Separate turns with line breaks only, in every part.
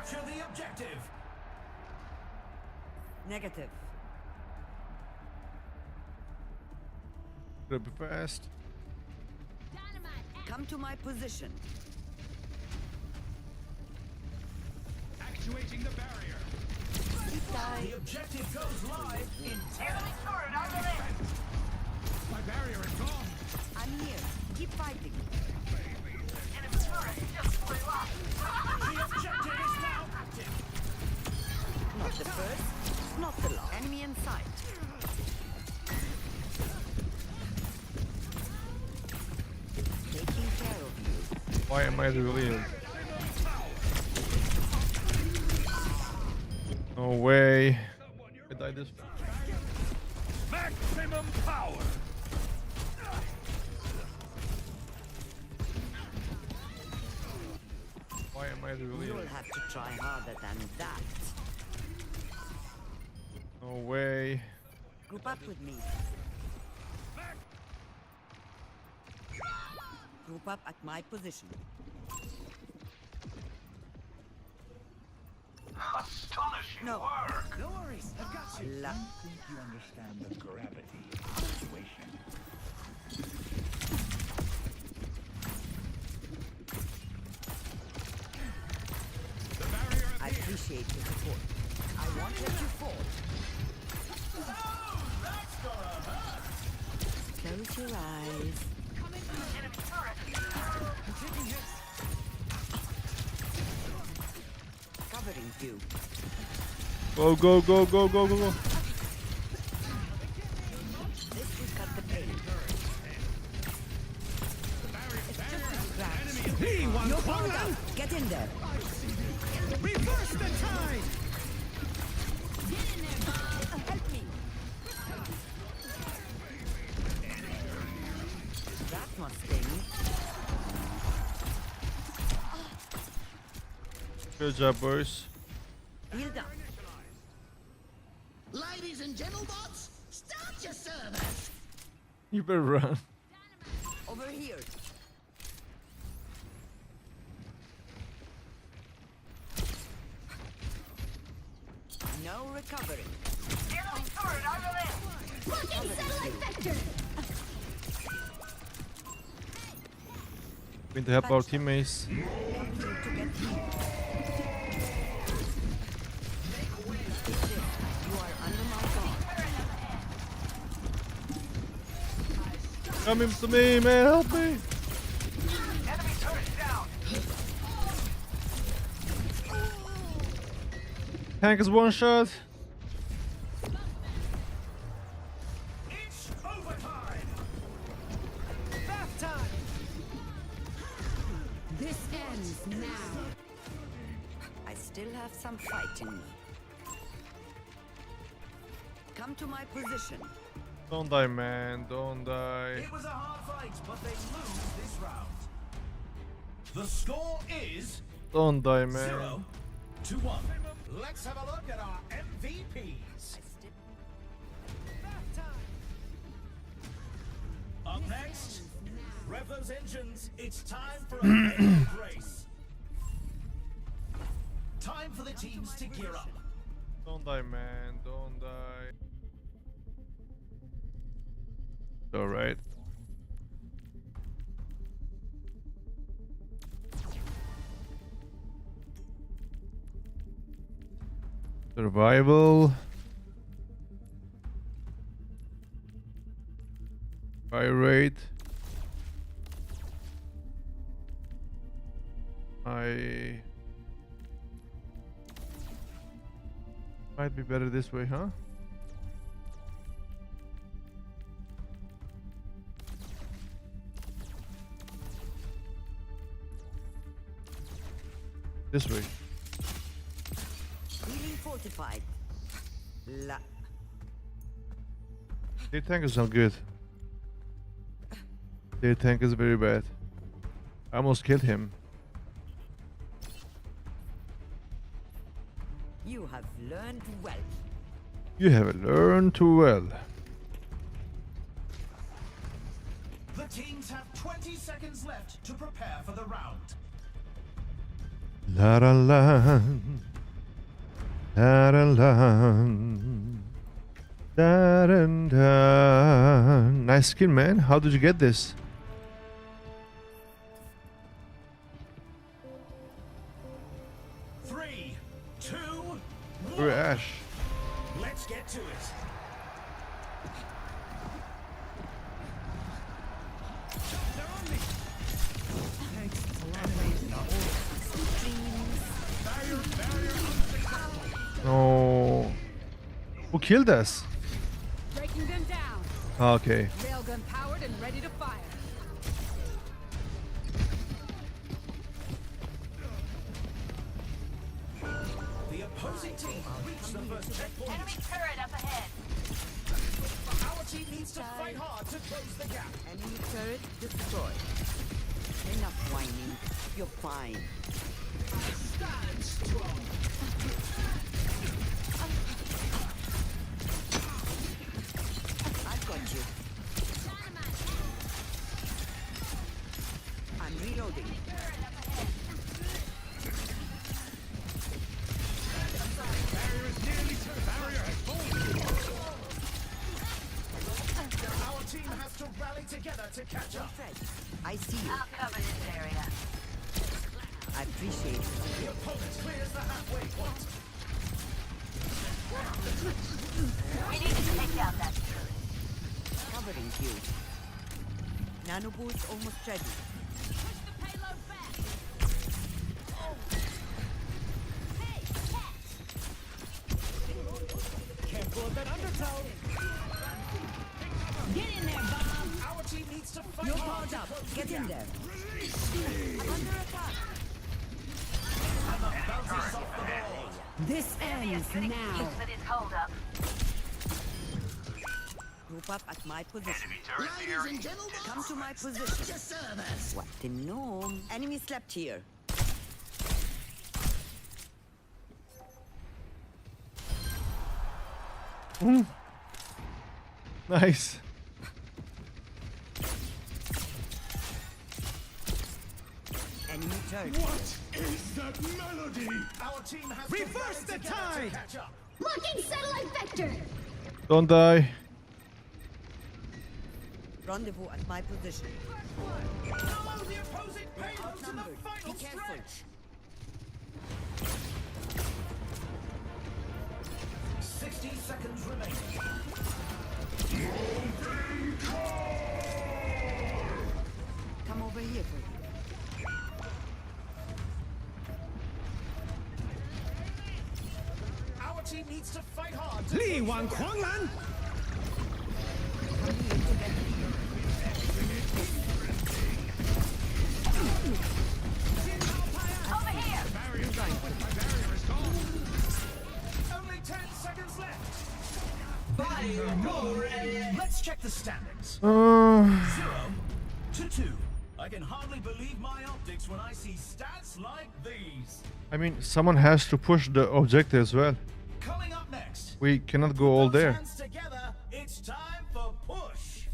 Capture the objective.
Negative.
Gotta be fast.
Come to my position.
Actuating the barrier.
The objective goes live in 10.
My barrier is gone.
I'm here. Keep fighting.
The objective is now active.
Not the first, not the last. Enemy in sight. Taking care of you.
Why am I the villain? No way. I died this.
Maximum power.
Why am I the
You'll
villain?
have to try harder than that.
No way.
Group up with me. Group up at my position.
Astonishing
No.
work.
No worries, I've got you.
La.
Think you understand the gravity of the situation. The barrier
I appreciate your support. I won't let you fall. Close your eyes. Covering you.
Go, go, go, go, go, go, go.
This will cut the pain. It's just a scratch.
He wants
You're powered up. Get in there.
reverse the tide.
Help me. That must sting.
Good job, boys.
Heal down.
Ladies and gentlemen, start your service.
You better run.
Over here. No recovery.
Blocking satellite vector.
We need to help our teammates.
To get healed. You are under my guard.
Come to me, man. Help me.
Enemy turret down.
Tank is one shot.
It's overtime.
Bath time.
This ends now.
I still have some fight in me. Come to my position.
Don't die, man. Don't die.
It was a hard fight, but they lose this round. The score is
Don't die, man.
0-1. Let's have a look at our MVPs.
I still
Bath time.
Up next, rev those engines. It's time for a maiden race. Time for the teams to gear up.
Don't die, man. Don't die. Alright. Survival. Fire rate. Might be better this way, huh? This way.
healing fortified. La.
Their tank is not good. Their tank is very bad. I almost killed him.
You have learned well.
You have learned too well.
The teams have 20 seconds left to prepare for the round.
La la la. Da-da-dun. Da-dun-dun. Nice skin, man. How did you get this?
Three, two,
Through
one.
Ash.
Let's get to it. They're on me.
No. Who killed us?
Breaking them down.
Okay.
Railgun powered and ready to fire.
The opposing team reached the first checkpoint.
Enemy turret up ahead.
Our team needs to fight hard to close the gap.
Enemy turret destroyed. Enough whining. You're fine.
Stand strong.
I've got you. I'm reloading.
Our team has to rally together to catch up.
Fred, I see you.
I'll cover this area.
I appreciate it.
The opponent clears the halfway point.
We need to take out that turret.
Covering you. Nano boost almost ready.
Push the payload back. Hey, catch!
Careful of that undertow.
Get in there, Bob.
Our team needs to fight
You're
hard
powered
to
up.
close
Get
the
in
gap.
there. Under attack.
And the bounces off the ball.
This ends now.
But it's hold up.
Group up at my position.
Ladies and gentlemen,
Come to my
start
position.
your service.
What the gnome? Enemy slept here.
Nice.
Enemy turret.
Is that melody? Our team has reverse the tide. Catch up.
Locking satellite vector.
Don't die.
Rendezvous at my position.
Follow the opposing payload to the
Outnumbered.
final
Be careful.
stretch. 60 seconds remaining.
Come over here, Freddy.
Our team needs to fight hard. To
Li Wang Kuanglan.
Over here.
Only 10 seconds left. Let's check the standings. 0-2. I can hardly believe my optics when I see stats like these.
I mean, someone has to push the objective as well.
Coming up next.
We cannot go all
Those
there.
hands together, it's time for push.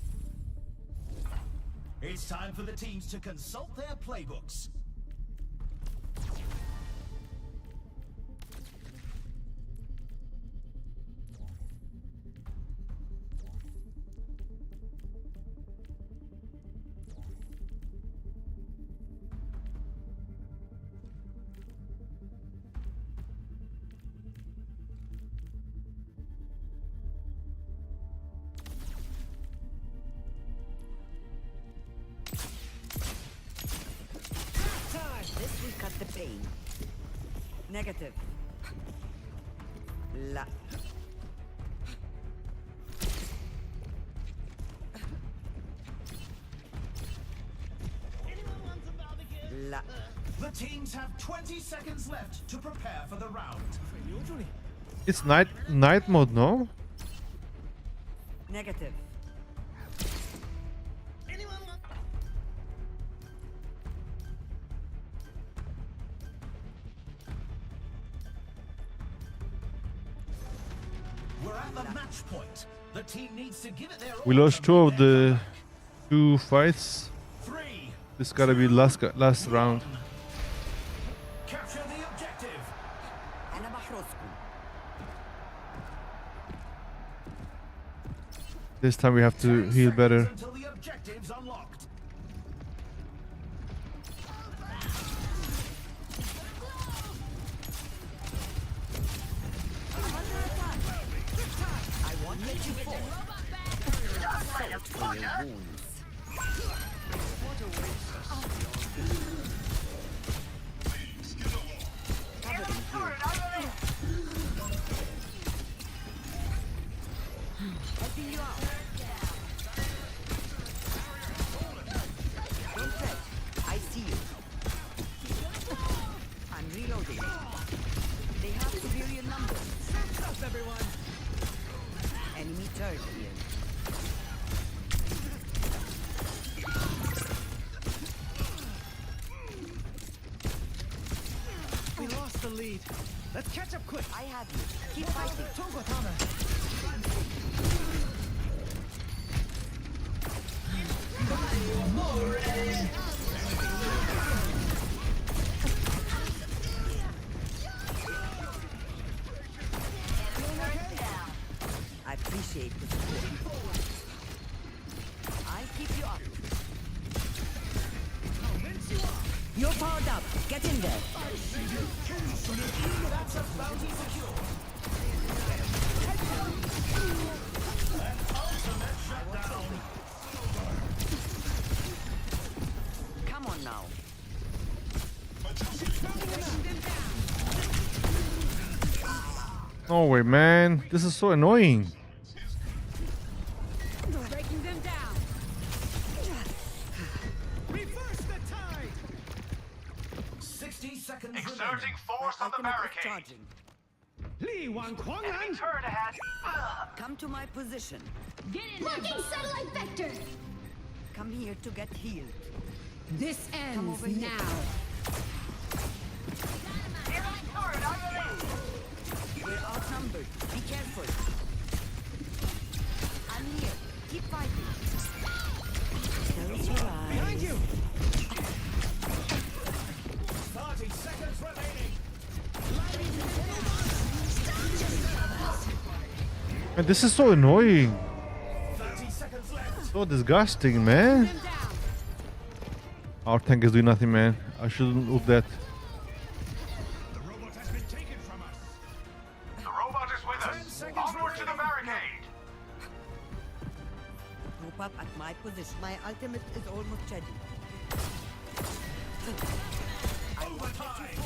It's time for the teams to consult their playbooks.
This will cut the pain. Negative. La. La.
The teams have 20 seconds left to prepare for the round.
It's night mode, no?
Negative.
We're at the match point. The team needs to give it their all.
We lost
to
two
make
of
their
the
comeback.
2 fights.
3.
This gotta be last round.
Capture the objective.
أنا بحرسكم.
This time we have to
10
heal
seconds
better.
until the objective's unlocked.
I won't let you fall. Salt for your wounds. Helping you out. Don't fret. I see you. I'm reloading. They have civilian numbers. Up, everyone. Enemy turret here.
We lost the lead. Let's catch up quick.
I have you. Keep fighting. I appreciate the support. I'll keep you up. You're powered up. Get in there.
That's a bounty secure. An ultimate shutdown.
Come on now.
No way, man. This is so annoying.
Breaking them down.
Reverse the tide.
60 seconds
Exerting
remaining.
force on the
Ultimate is
barricade.
charging.
Li Wang Kuang
Enemy turret ahead.
Come to my position.
Get in Blocking satellite vector.
Come here to get healed.
This ends
over here.
now.
Enemy turret on your left.
We're outnumbered. Be careful. I'm here. Keep fighting. Close your eyes.
Behind you.
30 seconds remaining.
Man, this is so annoying.
30 seconds left.
So disgusting, man.
Them down.
Our tank is doing nothing, man. I shouldn't look that.
The robot has been taken from us.
The robot is with
10
us.
seconds
Onward to the
remaining.
barricade.
Group up at my position. My ultimate is almost ready.
Overtime.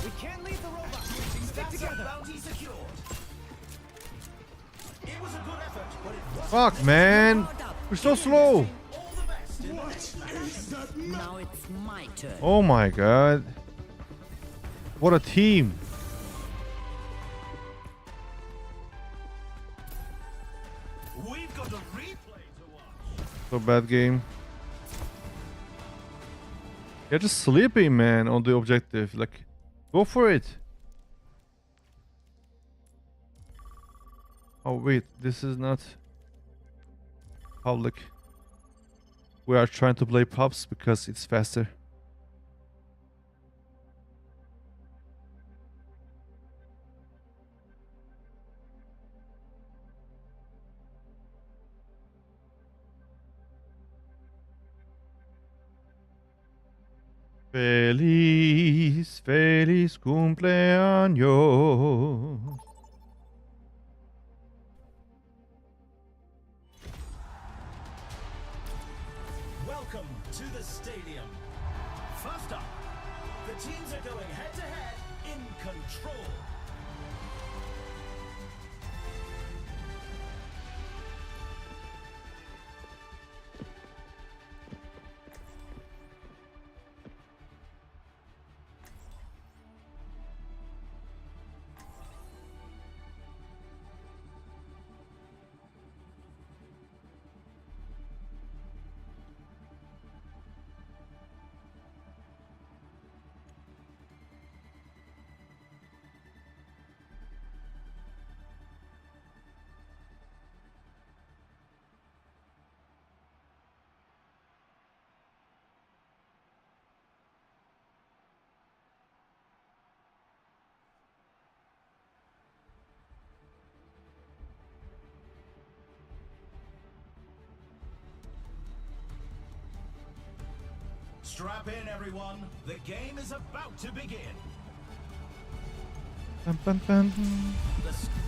We can't leave the robot. Stick
That's a
together.
bounty secured. It was a good effort, but it wasn't
Fuck, man.
Powered up.
We're so slow.
all the best in the next match.
Now it's my turn.
Oh my god. What a team.
We've got a replay to watch.
So bad game. You're just sleeping, man, on the objective. Like, go for it. Oh wait, this is not public. We are trying to play pubs because it's faster. Feliz, feliz cumpleaños.
Welcome to the stadium. First up, the teams are going head to head in control. Strap in, everyone. The game is about to begin.
Bum, bum, bum.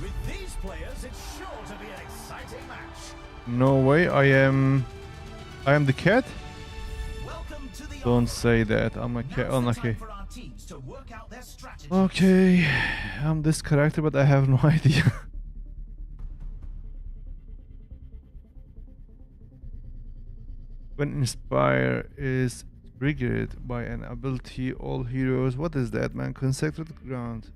With these players, it's sure to be an exciting match.
No way, I am the cat?
Welcome to the
Don't
Arbor.
say that, I'm a cat.
Now's the
Unlucky.
time for our teams to work out their strategy.
Okay, I'm this character, but I have no idea. When Inspire is triggered by an ability, all heroes. What is that, man? Consecrated ground.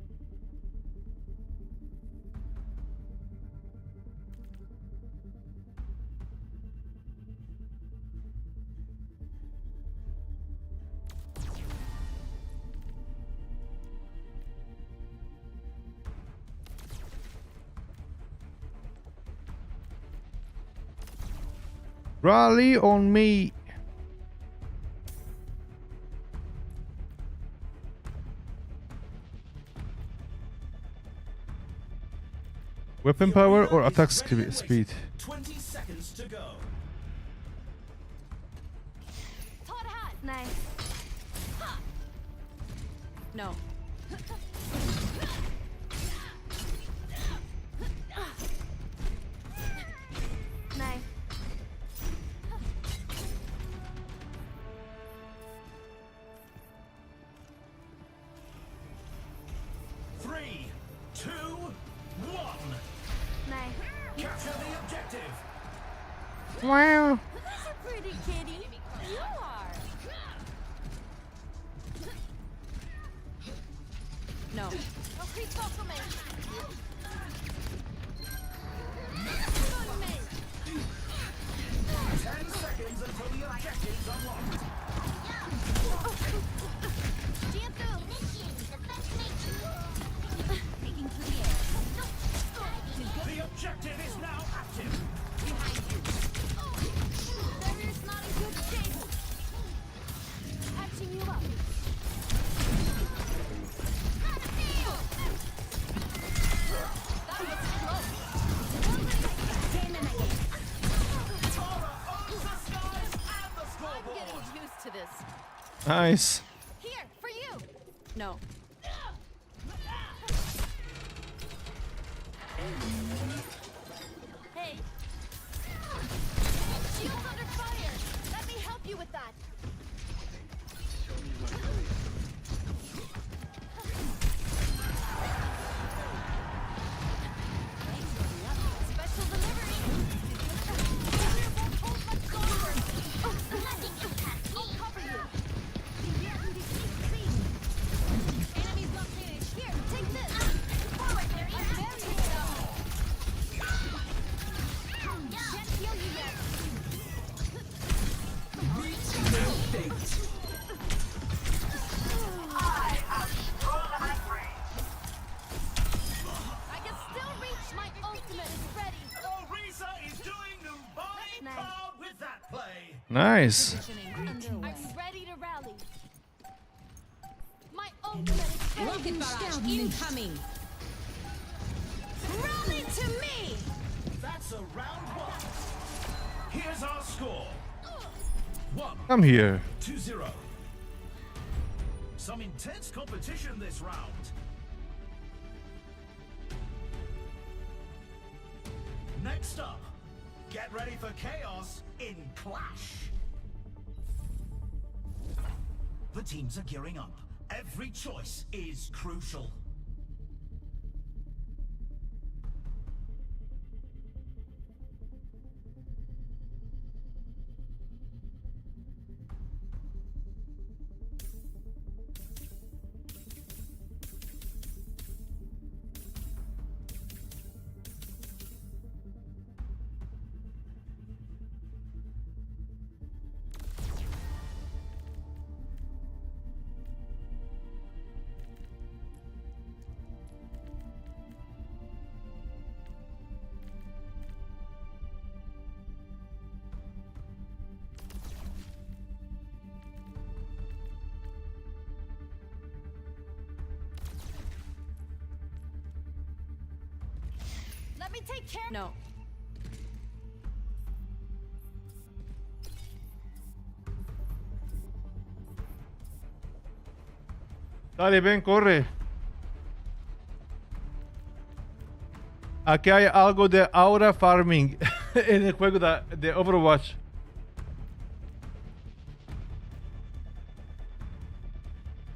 Rally on me. Weapon
The
power
arena
or
is
attack
ready and
speed?
waiting. 20 seconds to go.
Hot hat.
Nice. No.
Nice.
3, 2, 1.
Nice.
Capture the objective.
Wow.
That's a pretty kitty. You are.
No.
Okay, talk to me.
10 seconds until the objective's unlocked.
Taking to the air.
The objective is now active.
Barrier's not in good shape. Patching you up. That was close.
Tara owns the skies and the
I'm
scoreboard.
getting used to this.
Nice.
Here, for you.
No.
Hey. Shield's under fire. Let me help you with that. Special delivery. Barrier won't hold much longer. I'll cover you. Enemies not finished. Here, take this. Forward, barrier. Can't heal you yet. I can still reach. My ultimate is ready.
Orisa is doing Nubai
Nice.
proud with that play.
Nice.
I'm ready to rally. My ultimate is ready.
Rocket barrage incoming.
Rally to me.
That's a round 1. Here's our score. 1,
I'm here.
2-0. Some intense competition this round. Next up, get ready for chaos in Clash. The teams are gearing up. Every choice is crucial.
Let me take care.
No.
Dale, ven, corre. Aquí hay algo de aura farming en el juego de Overwatch.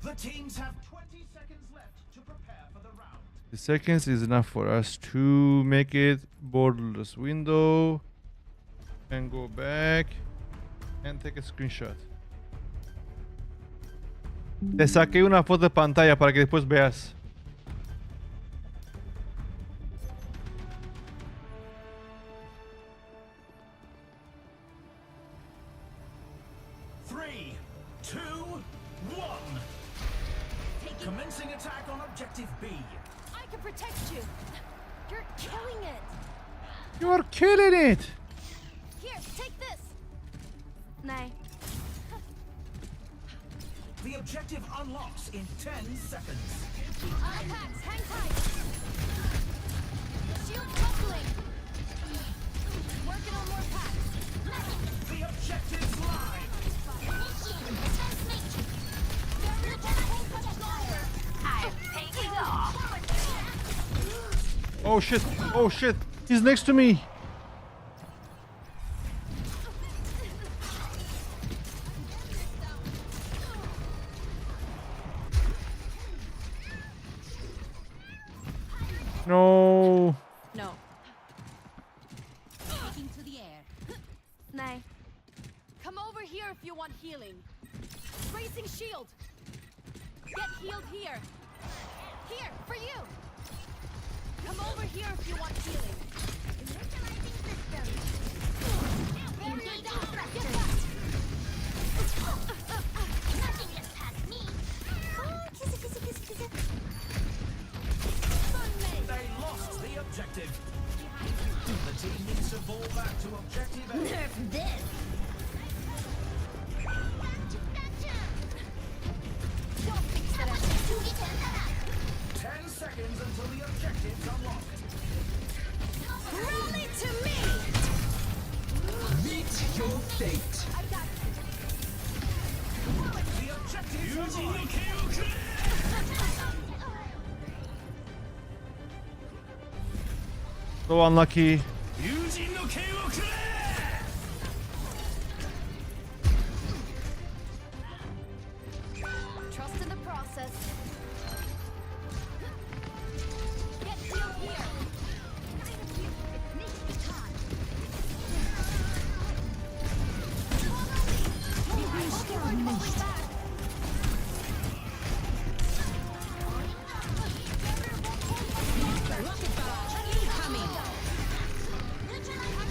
The teams have 20 seconds left to prepare for the round.
The seconds is enough for us to make it borderless window and go back and take a screenshot. Te saqué una foto de pantalla para que después veas.
Three, two, one. Commencing attack on objective B.
I can protect you. You're killing it.
You are killing it.
Here, take this. Nay.
The objective unlocks in 10 seconds.
Packs, hang tight. The shield's buckling. Working on more packs.
The objective's live.
I'm taking off.
Oh shit. Oh shit. He's next to me. No.
No. Taking to the air. Nay. Come over here if you want healing. Bracing shield. Get healed here. Here, for you. Come over here if you want healing. Initializing system. Barrier down. Get back. Nothing gets past me. Oh, kiss it, kiss it, kiss it, kiss it.
They lost the objective. The team needs to fall back to objective A.
Nerf this.
10 seconds until the objective's unlocked.
Rally to me.
Meet your fate.
I got
The objective's unlocked.
So unlucky.
trust in the process. Get healed here.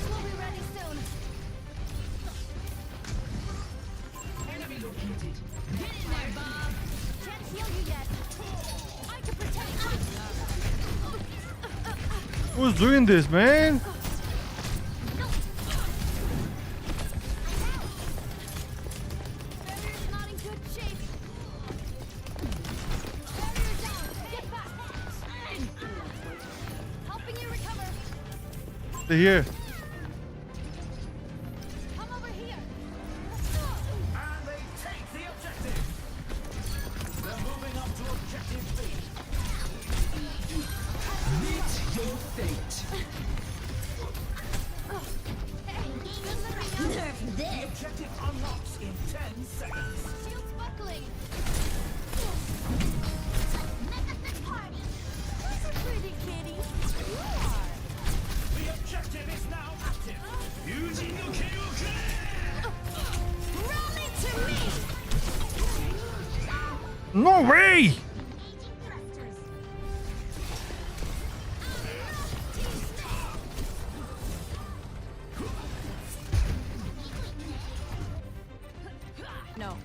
We'll be ready soon. Get in there, Bob. Can't heal you yet. I can protect you.
Who's doing this, man?
Barrier's not in good shape. Barrier down. Get back. Helping you recover.
They're here.
Come over here.
And they take the objective. They're moving up to objective B.
Meet your fate.
Nerf
The
this.
objective unlocks in 10 seconds.
Shield's buckling. Who's a pretty kitty? You are.
The objective is now active.
Rally to me.
No way!
No.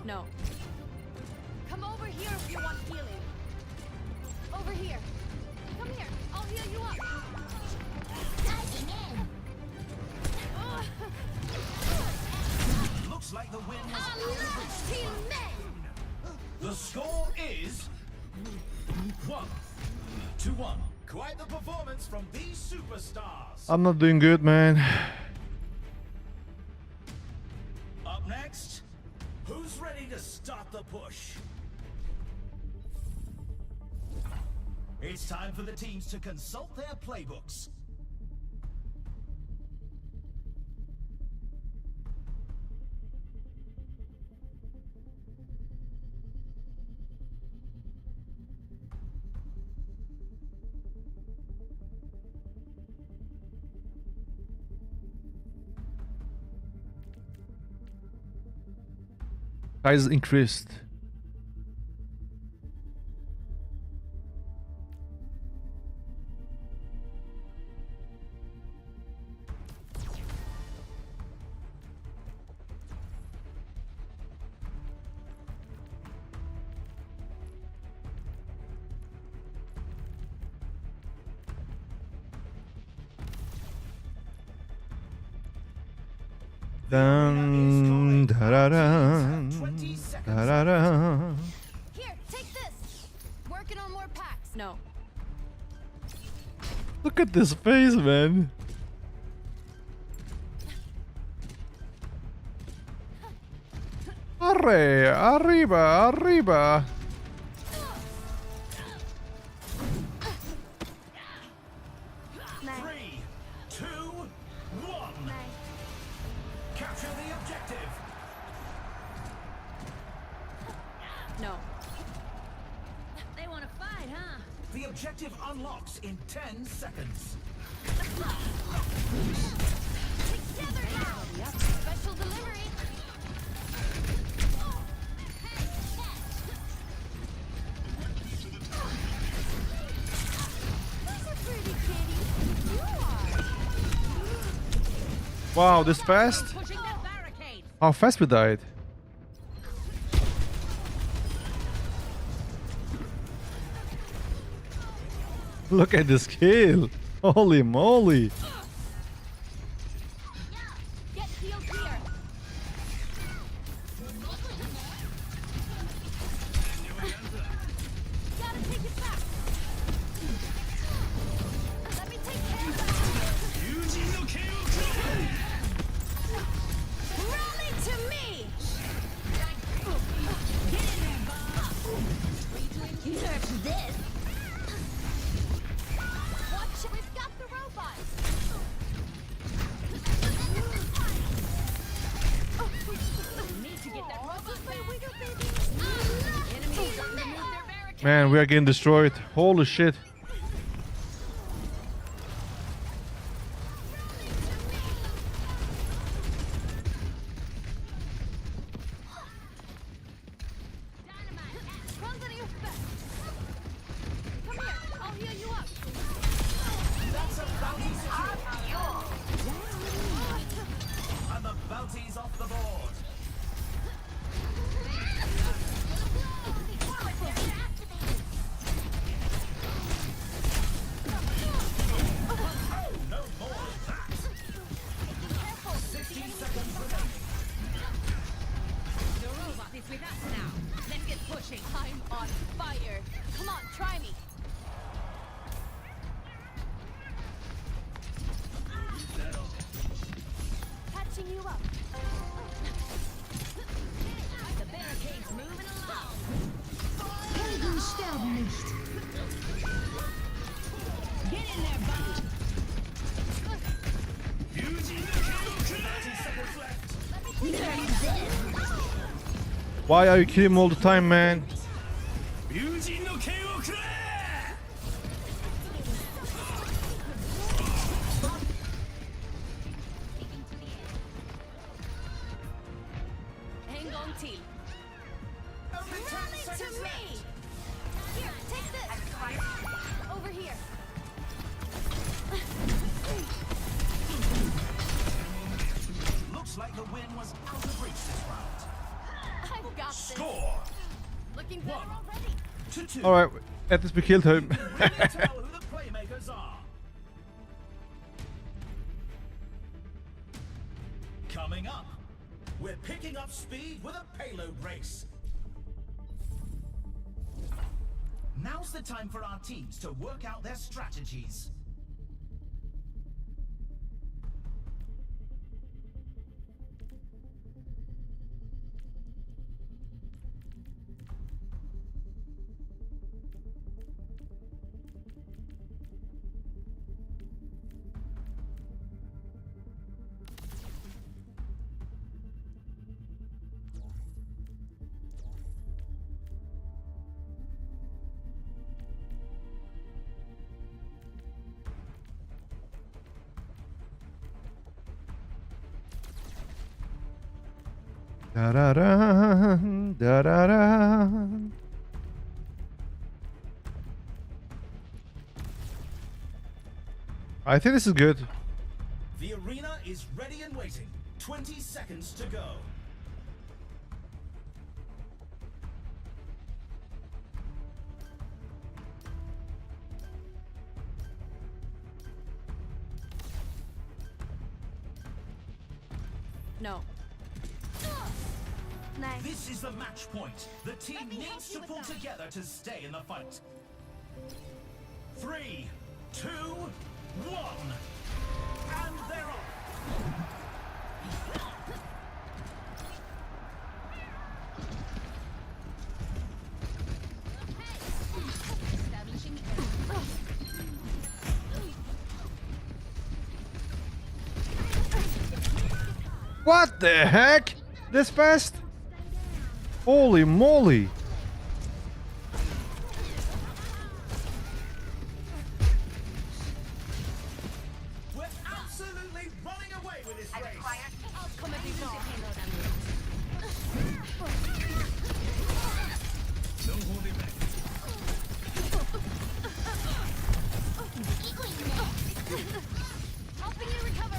No. Come over here if you want healing. Over here. Come here. I'll heal you up. Diving in.
Looks like the win was
Team men.
The score is 1-1. Quite the performance from these superstars.
I'm not doing good, man.
Up next, who's ready to start the push? It's time for the teams to consult their playbooks.
Size increased. Dun, da-da-dun,
20 seconds.
da-da-dun.
Here, take this. Working on more packs. No.
Look at this face, man. Arre, arriba, arriba.
Nice.
3, 2, 1.
Nice.
Capture the objective.
No.
They want to fight, huh?
The objective unlocks in 10 seconds.
Together now. Special delivery. Those are pretty kitties. You are.
Wow, this fast?
Pushing that barricade.
How fast we died. Look at this kill. Holy moly.
Get healed here. Gotta take it back. Let me take care of that. Rally to me.
You deserve this.
Watch it. We've got the robots.
Need to get that robot
Wait,
back.
wiggle, baby.
Enemies starting to move their barricade.
Man, we are getting destroyed. Holy shit.
Runs on your back. Come here. I'll heal you up.
That's a bounty secure. And the bounty's off the board. Oh, no more of that. 60 seconds remaining.
The robot is with us now. Let's get pushing.
I'm on fire. Come on, try me. Catching you up.
The barricade's moving along.
Helden sterben nicht.
Get in there, Bob.
30 seconds left.
You deserve this.
Why are you killing me all the time, man?
Hang on, team.
Only 10
Rally to
seconds
me.
left.
Here, take this. Over here.
Looks like the win was out of reach this round.
I've got this.
Score
Looking better
One.
already.
to 2.
Alright, at least we killed him.
Ready to tell who the playmakers are. Coming up, we're picking up speed with a payload race. Now's the time for our teams to work out their strategies.
Da-da-dun, da-da-dun. I think this is good.
The arena is ready and waiting. 20 seconds to go.
No. Nice.
This is the match point. The team needs to pull together to stay in the fight. 3, 2, 1. And they're off.
Establishing
What the heck? This fast? Holy moly!
We're absolutely running away with this race.
I'll come and be more.
No holding back.
Helping you recover.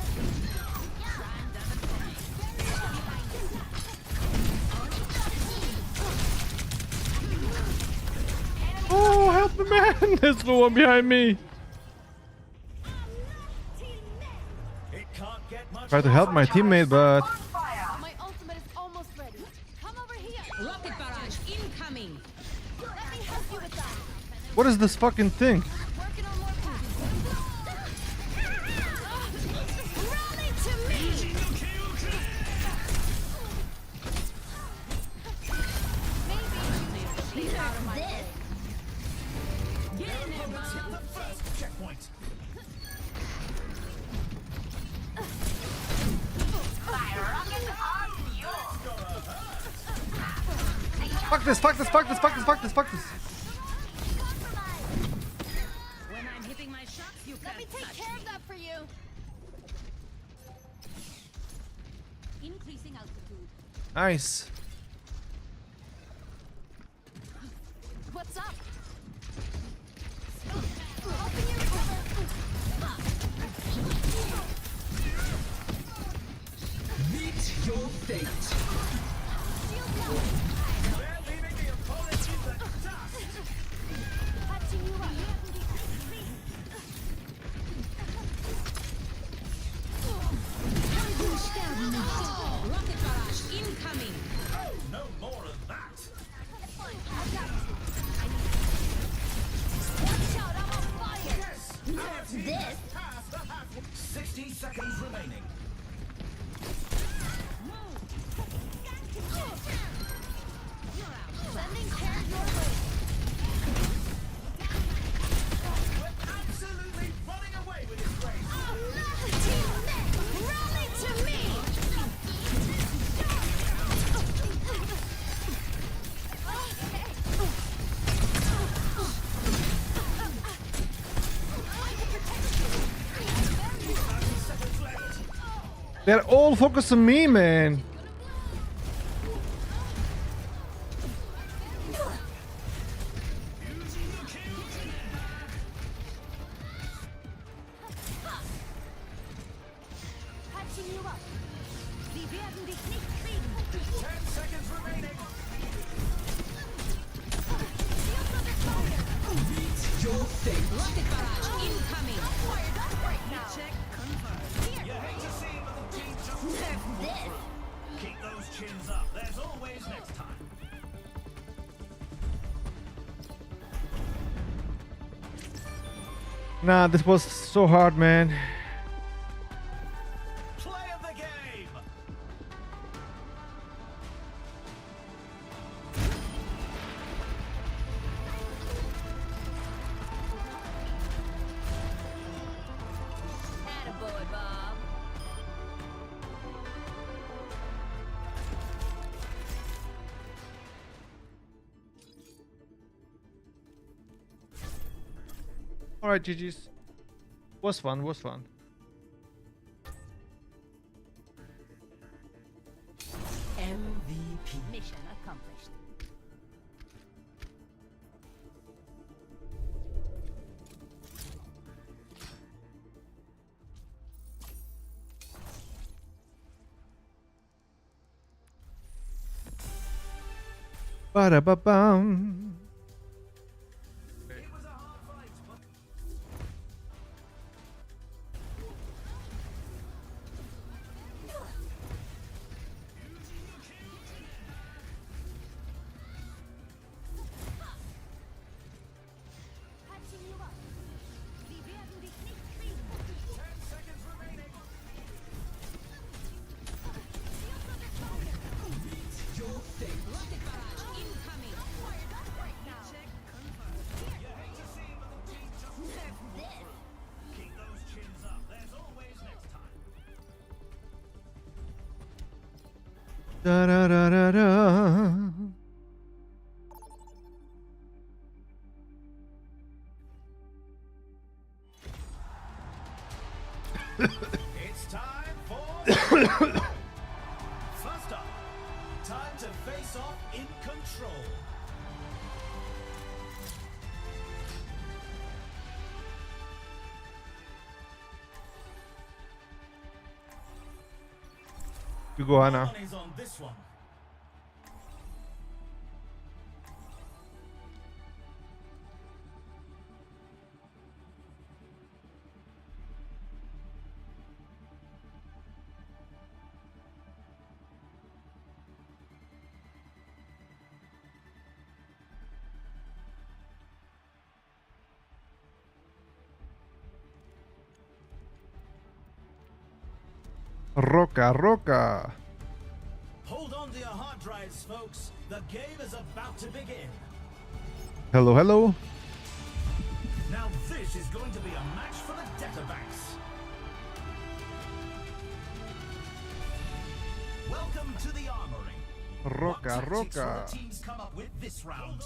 Oh, help the man! There's no one behind me.
It can't get much
Try to help my teammate, but
My ultimate is almost ready. Come over here.
Rocket barrage incoming.
Let me help you with that.
what is this fucking thing?
Working on more packs. Rally to me. Maybe. Please out of my way.
Opponents hit the first checkpoint.
Fuck this, fuck this, fuck this, fuck this, fuck this, fuck this.
When I'm hitting my shots, you
Let me
can't
take
touch
care
me.
of that for you.
Increasing altitude.
Nice.
What's up? Helping you recover.
Meet your fate.
Shield down.
They're leaving the opponent in the dust.
Patching you up.
Rocket barrage incoming.
Oh, no more of that.
Watch out, I'm on fire.
Yes. Our team has passed the half. 60 seconds remaining.
Sending care your way.
We're absolutely running away with this race.
Rally to me.
Seconds left.
They're all focused on me, man.
Patching you up. Sie werden dich nicht kriegen.
10 seconds remaining.
Shields under fire.
Rocket barrage incoming.
Fired up right now.
Check confirmed.
You hate to see it, but the team just keep those chins up. There's always next time.
Nah, this was so hard, man.
Play of the game.
Attaboy, Bob.
Alright, GG's. Was fun, was fun.
MVP.
Mission accomplished.
Ba-da-ba-bum.
Patching you up. Sie werden dich nicht kriegen.
10 seconds remaining.
Rocket barrage incoming.
Keep those chins up. There's always next time.
Da-da-da-da-da.
It's time for. First up, time to face off in control.
You go, Anna.
Money's on this one.
Roca, roca.
Hold on to your hard drives, folks. The game is about to begin.
Hello, hello.
Now this is going to be a match for the data banks. Welcome to the armory. What
Roca,
tactics will
roca.
the teams come up with this round?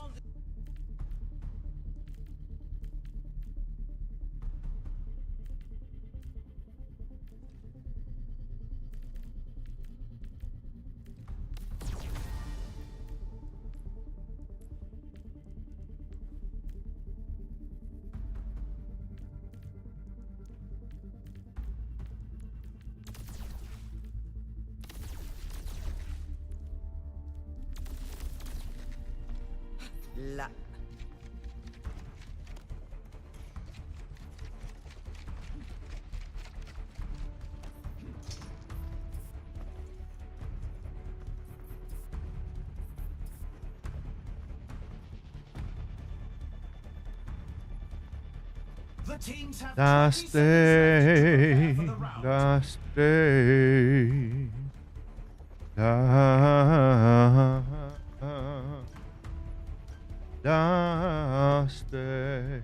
لا.
The teams have
Last
20 seconds left to
day,
prepare for the round.
last day, last day.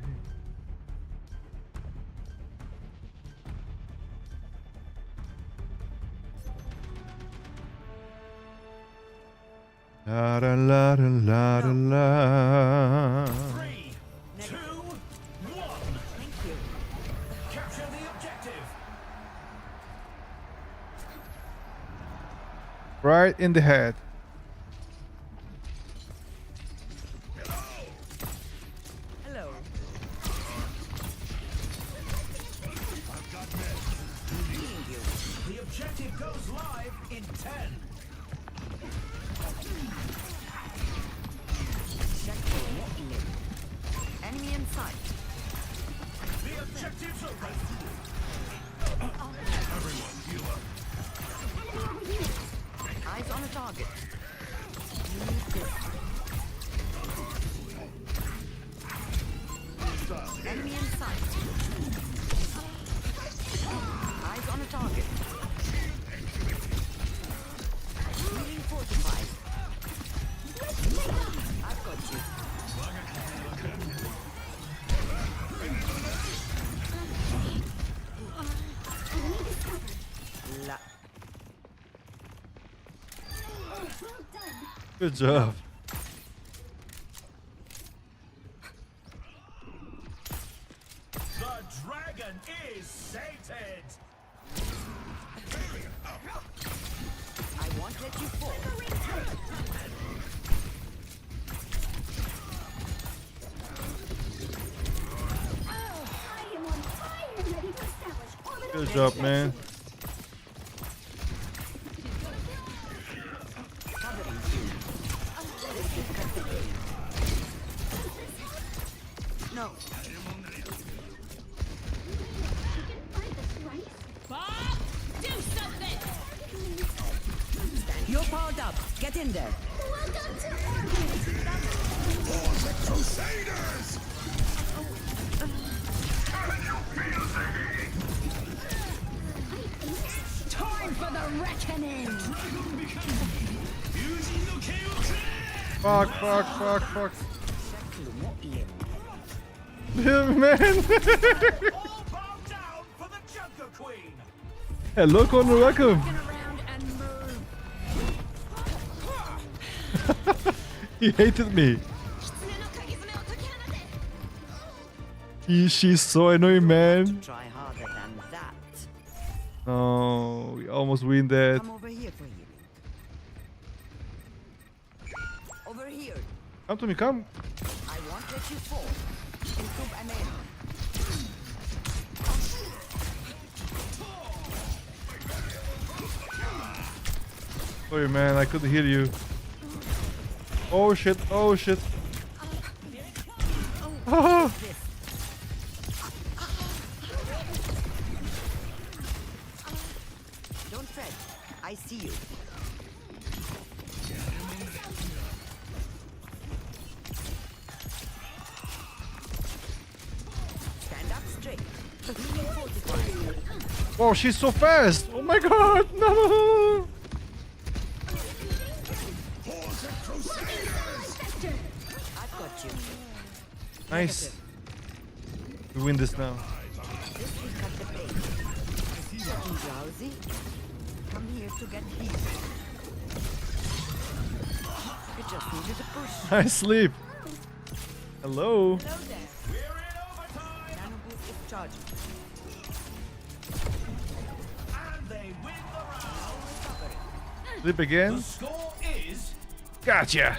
La la la la la la.
3, 2, 1.
Thank you.
Capture the objective.
Right in the head.
Hello. Healing you.
The objective goes live in 10.
Check for healing. Enemy in sight.
The objective's open.
Eyes on a target. Need this. Enemy in sight. Eyes on a target. Healing fortified. I've got you. La.
Good job.
The dragon is sated.
I won't let you fall.
Good job, man.
Covering you. This will cut the game. No.
Bob, do something!
You're powered up. Get in there.
Crusaders!
Time for the reckoning!
Fuck, fuck, fuck, fuck. Man.
All bow down for the Junker Queen.
Hello, Connor, welcome.
Turn around and move.
He hated me. She's so annoying, man.
Try harder than that.
No, we almost win that.
Come over here for healing. Over here.
Come to me, come.
I won't let you fall. Improve an aim.
Sorry, man, I couldn't hear you. Oh shit, oh shit. Ah.
Don't fret. I see you. Stand up straight. Healing fortified.
Wow, she's so fast. Oh my god, no.
I've got you.
Nice. We win this now.
This will cut the pain. Getting drowsy? Come here to get healed. I just needed a push.
I sleep. Hello.
We're in overtime.
Nano boost is charging.
And they win the round.
Sleep again.
The score is
Gotcha.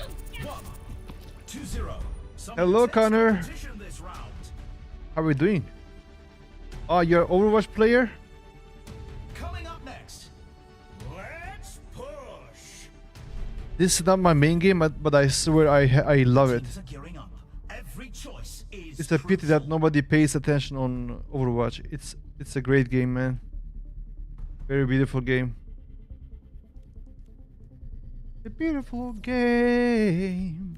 1-0.
Hello, Connor.
This round.
How are we doing? Oh, you're an Overwatch player?
Coming up next, let's push.
This is not my main game, but I swear I love it.
Teams are gearing up. Every choice is
It's a pity that
crucial.
nobody pays attention on Overwatch. It's a great game, man. Very beautiful game. A beautiful game.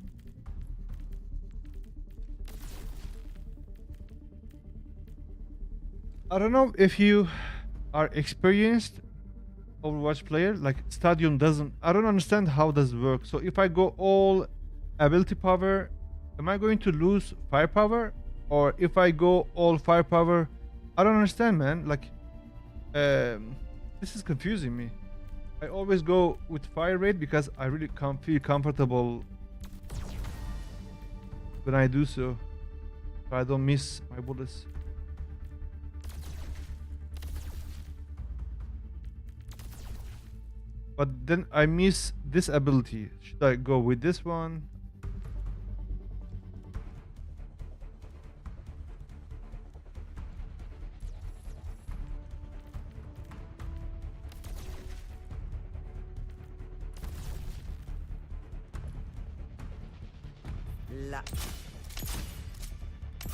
I don't know if you are experienced Overwatch player. Like Stadium doesn't. I don't understand how does it work. So if I go all ability power, am I going to lose firepower? Or if I go all firepower, I don't understand, man. Like, this is confusing me. I always go with fire rate because I really can't feel comfortable when I do so. So I don't miss my bullets. But then I miss this ability. Should I go with this one?
La.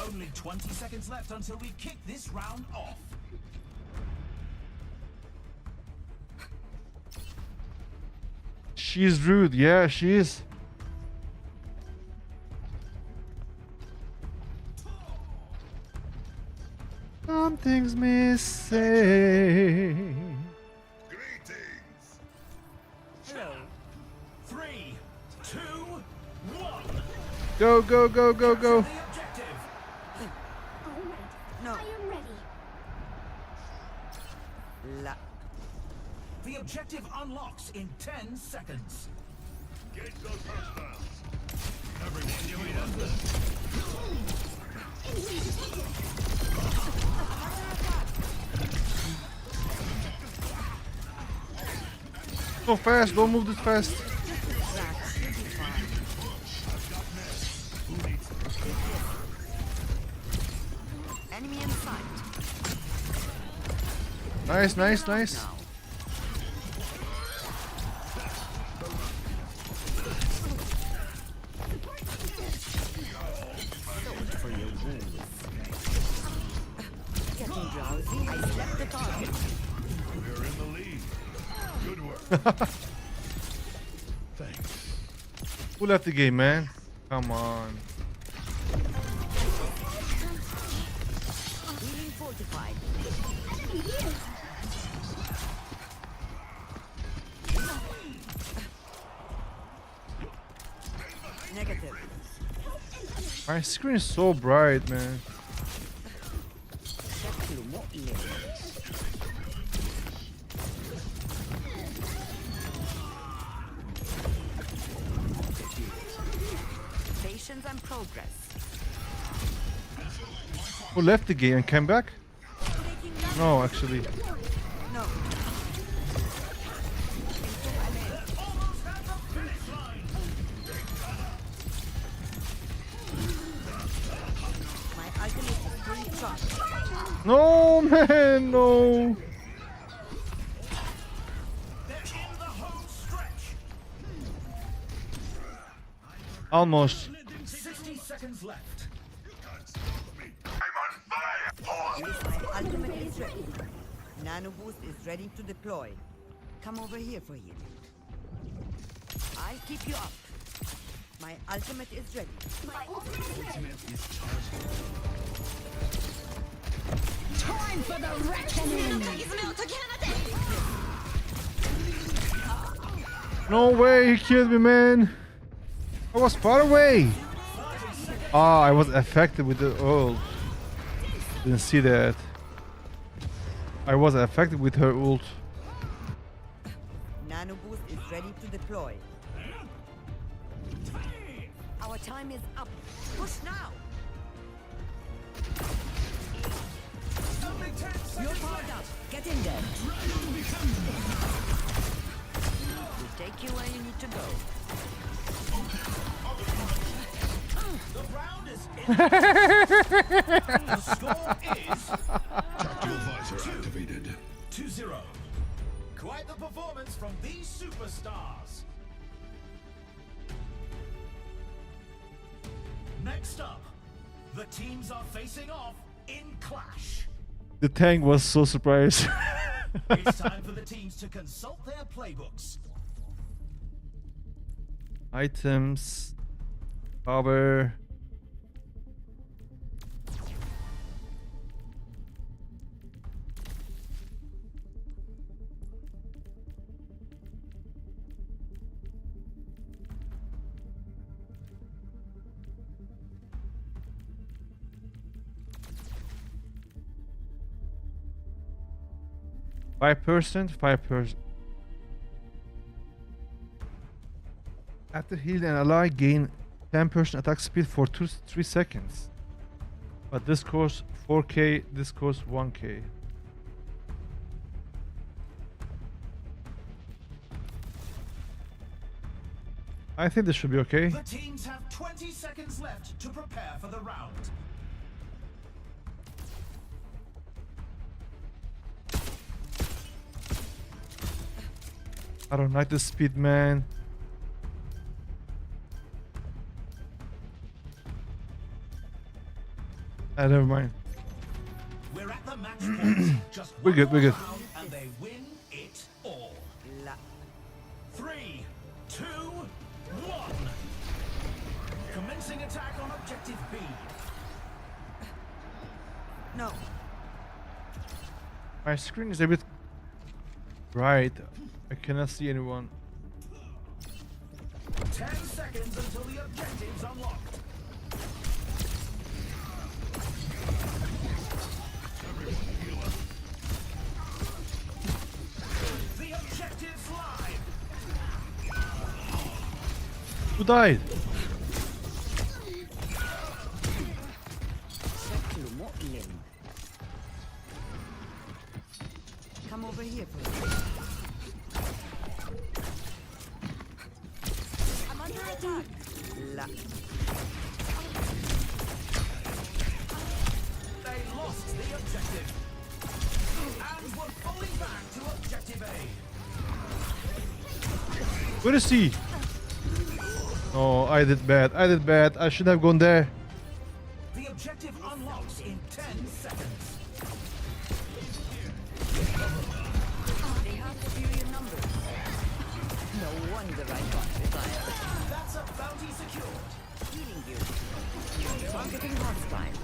Only 20 seconds left until we kick this round off.
She's rude. Yeah, she is. Something's missing.
Greetings.
Hello.
3, 2, 1.
Go, go, go, go, go.
The objective.
No.
I am ready.
La.
The objective unlocks in 10 seconds.
Get those hostiles.
So fast. Don't move this fast.
Enemy in sight.
Nice, nice, nice.
Now. For your wounds. Getting drowsy. I slept the target.
We're in the lead. Good work. Thanks.
Who left the game, man? Come on.
Healing fortified. Negative.
My screen is so bright, man.
Patience and progress.
Who left the game and came back? No, actually.
No. My ultimate is fully charged.
No, man, no.
They're in the home stretch.
Almost.
60 seconds left.
My ultimate is ready. Nano boost is ready to deploy. Come over here for healing. I'll keep you up. My ultimate is ready.
Time for the reckoning.
No way, he killed me, man. I was far away. Ah, I was affected with the ult. Didn't see that. I was affected with her ult.
Nano boost is ready to deploy. Our time is up. Push now.
Only 10 seconds
You're powered up. Get in there. We'll take you where you need to go.
The round is in. The score is
Tactical visor activated.
2-0. Quite the performance from these superstars. Next up, the teams are facing off in Clash.
The tank was so surprised.
It's time for the teams to consult their playbooks.
Items. Power. Five percent. After heal an ally, gain 10% attack speed for 3 seconds. But this costs 4k, this costs 1k. I think this should be okay.
The teams have 20 seconds left to prepare for the round.
I don't like the speed, man. Never mind.
We're at the match point. Just
We're good, we're good.
one round and they win it all.
La
3, 2, 1. Commencing attack on objective B.
no.
My screen is a bit bright. I cannot see anyone.
10 seconds until the objective's unlocked. The objective's live.
Who died?
Come over here for me. I'm under attack. La
They lost the objective. And were fully back to objective A.
Where is he? Oh, I did bad. I did bad. I should have gone there.
The objective unlocks in 10 seconds.
They have superior numbers. No wonder I got retired.
That's a bounty secured.
Healing you. Targeting hostile.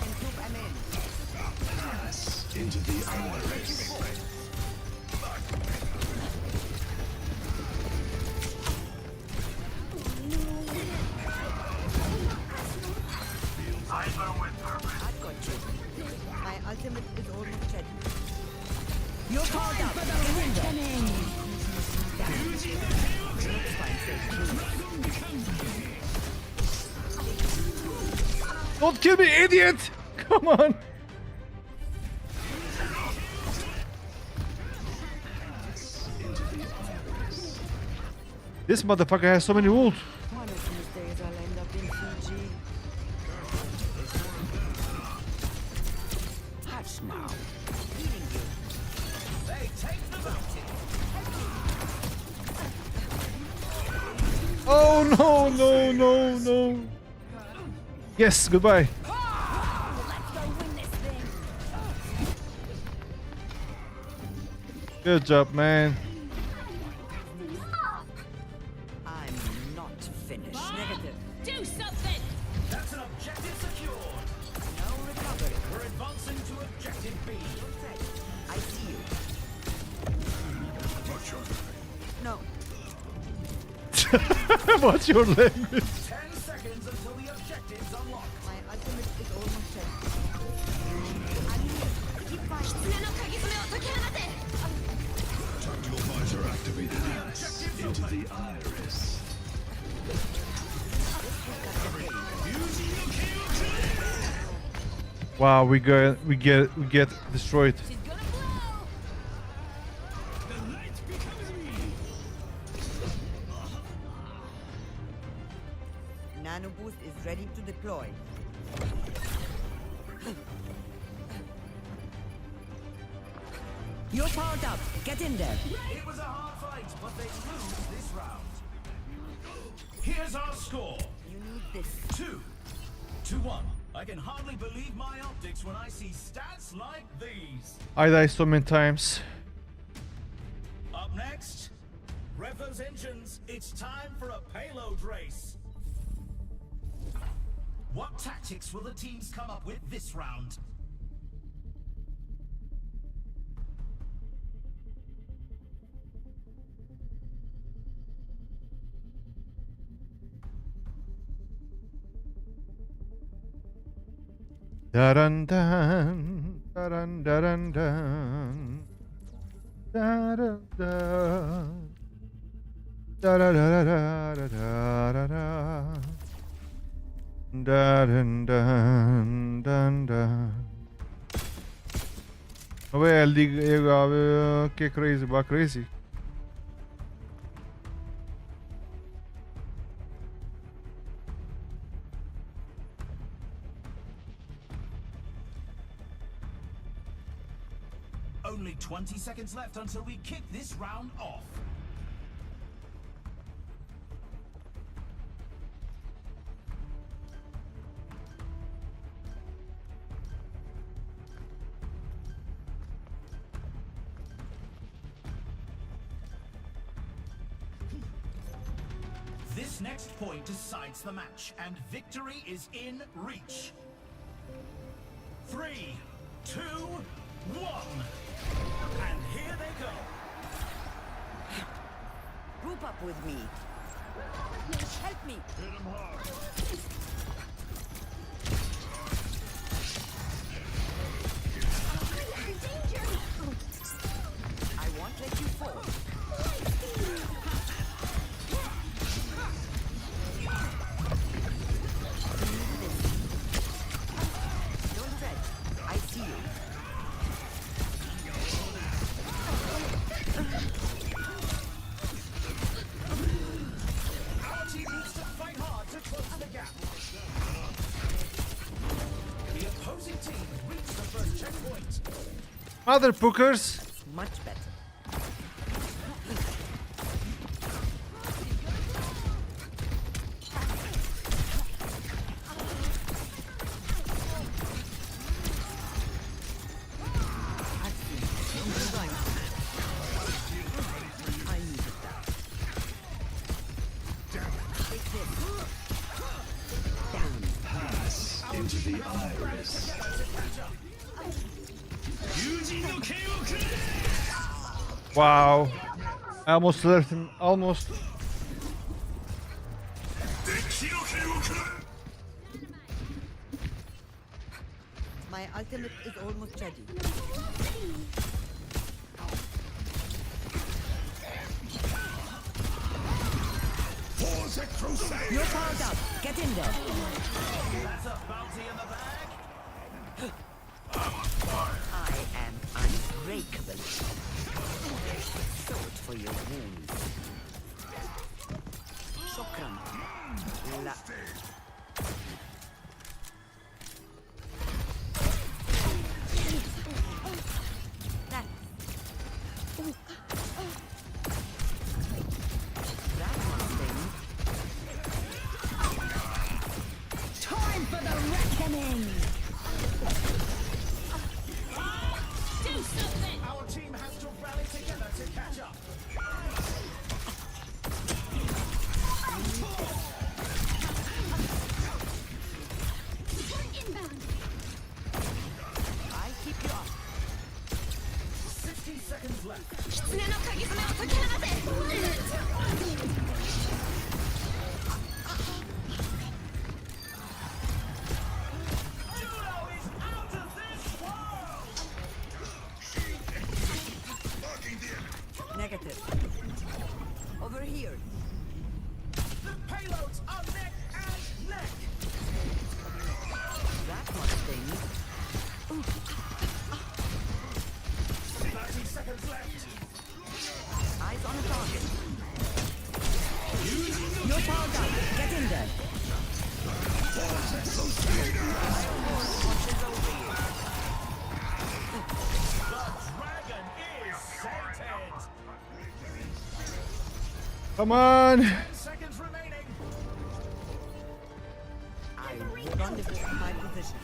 Improve Amen.
Into the iris.
Cyber with purpose.
I've got you. My ultimate is almost ready.
You're called up for the reckoning.
Don't kill me, idiot! Come on. This motherfucker has so many wolves.
One of these days I'll end up in Fiji. Hush now. Healing you.
They take the bounty.
Oh no, no, no, no. Yes, goodbye.
Let's go win this thing.
Good job, man.
I'm not finished. Negative.
Do something.
That's an objective secured.
No recovery.
We're advancing to objective B.
I see you. No.
What's your language?
10 seconds until the objective's unlocked.
My ultimate is almost ready. Keep fighting.
Tactical visor activated. Into the iris.
Wow, we get destroyed.
She's gonna blow.
Nano boost is ready to deploy. You're powered up. Get in there.
It was a hard fight, but they lose this round. Here's our score.
You need this.
2-1. I can hardly believe my optics when I see stats like these.
I died so many times.
Up next, rev those engines. It's time for a payload race. What tactics will the teams come up with this round?
Dun dun dun dun dun dun dun da da da da da da da dun dun dun dun. Vabbè, che crazy, va crazy.
Only 20 seconds left until we kick this round off. This next point decides the match, and victory is in reach. 3, 2, 1. And here they go.
Group up with me. Help me. I won't let you fall. Don't fret. I see you.
Our team needs to fight hard to close the gap.
Mother pookers.
Much better. I needed that. Take this. Down.
Into the iris.
Wow. I almost left him. Almost.
My ultimate is almost ready.
You're powered up. Get in there.
That's a bounty in the bag.
I am unbreakable. Sword for your wounds. Shukran. La. That. That one thing.
Time for the reckoning.
Do something!
Our team has to rally together to catch up.
Inbound!
I'll keep you up.
60 seconds left.
狐の鍵爪を解き放て！
Judo is out of this world.
Negative. Over here.
The payloads are neck and neck.
That one thing.
30 seconds left.
Eyes on a target.
You're powered up. Get in there.
The dragon is sated.
Come on.
10 seconds remaining.
I rendezvous my position.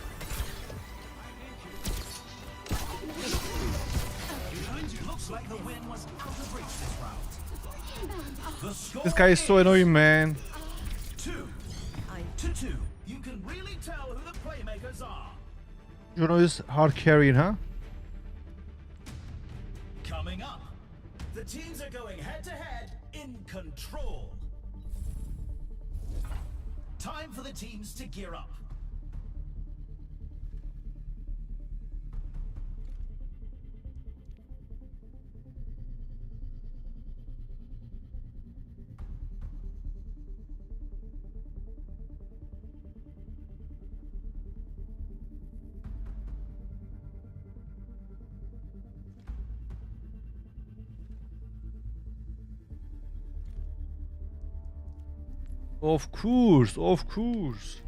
Looks like the win was out of reach this round. The score
This guy is so annoying, man.
2
I
to 2. You can really tell who the playmakers are.
Juno is hard carrying, huh?
Coming up, the teams are going head to head in Control. Time for the teams to gear up.
Of course, of course.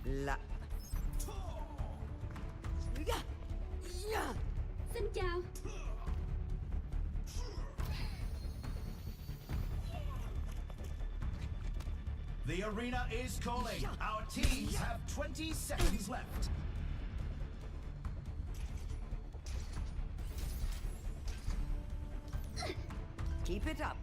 La.
Xin chào!
The arena is calling. Our teams have 20 seconds left.
Keep it up.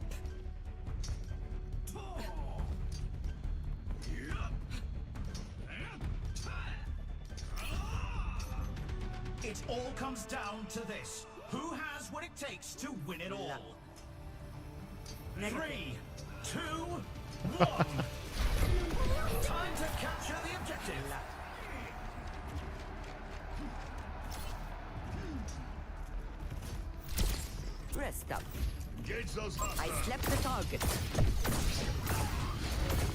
It all comes down to this. Who has what it takes to win it all?
Negative.
3, 2, 1. Time to capture the objective.
rest up.
Engage those
I slept the target.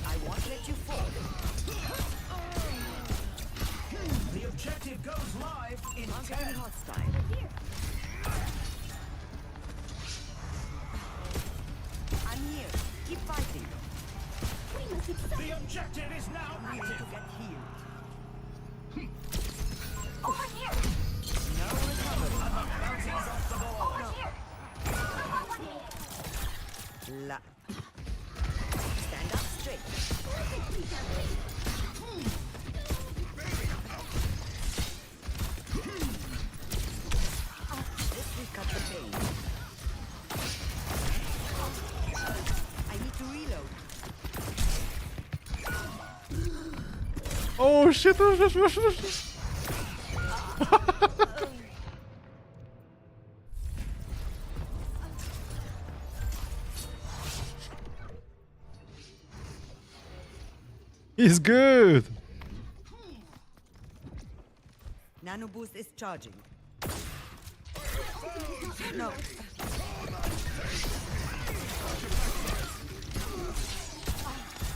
I won't let you fall.
The objective goes live in
Targeting
10.
hostile. I'm here. Keep fighting.
The objective is now
I need to
active.
get healed.
Over here!
No recovery.
Bounties off the board.
La. Stand up straight. This will cut the pain. I need to reload.
Oh shit! He's good.
Nano boost is charging. No.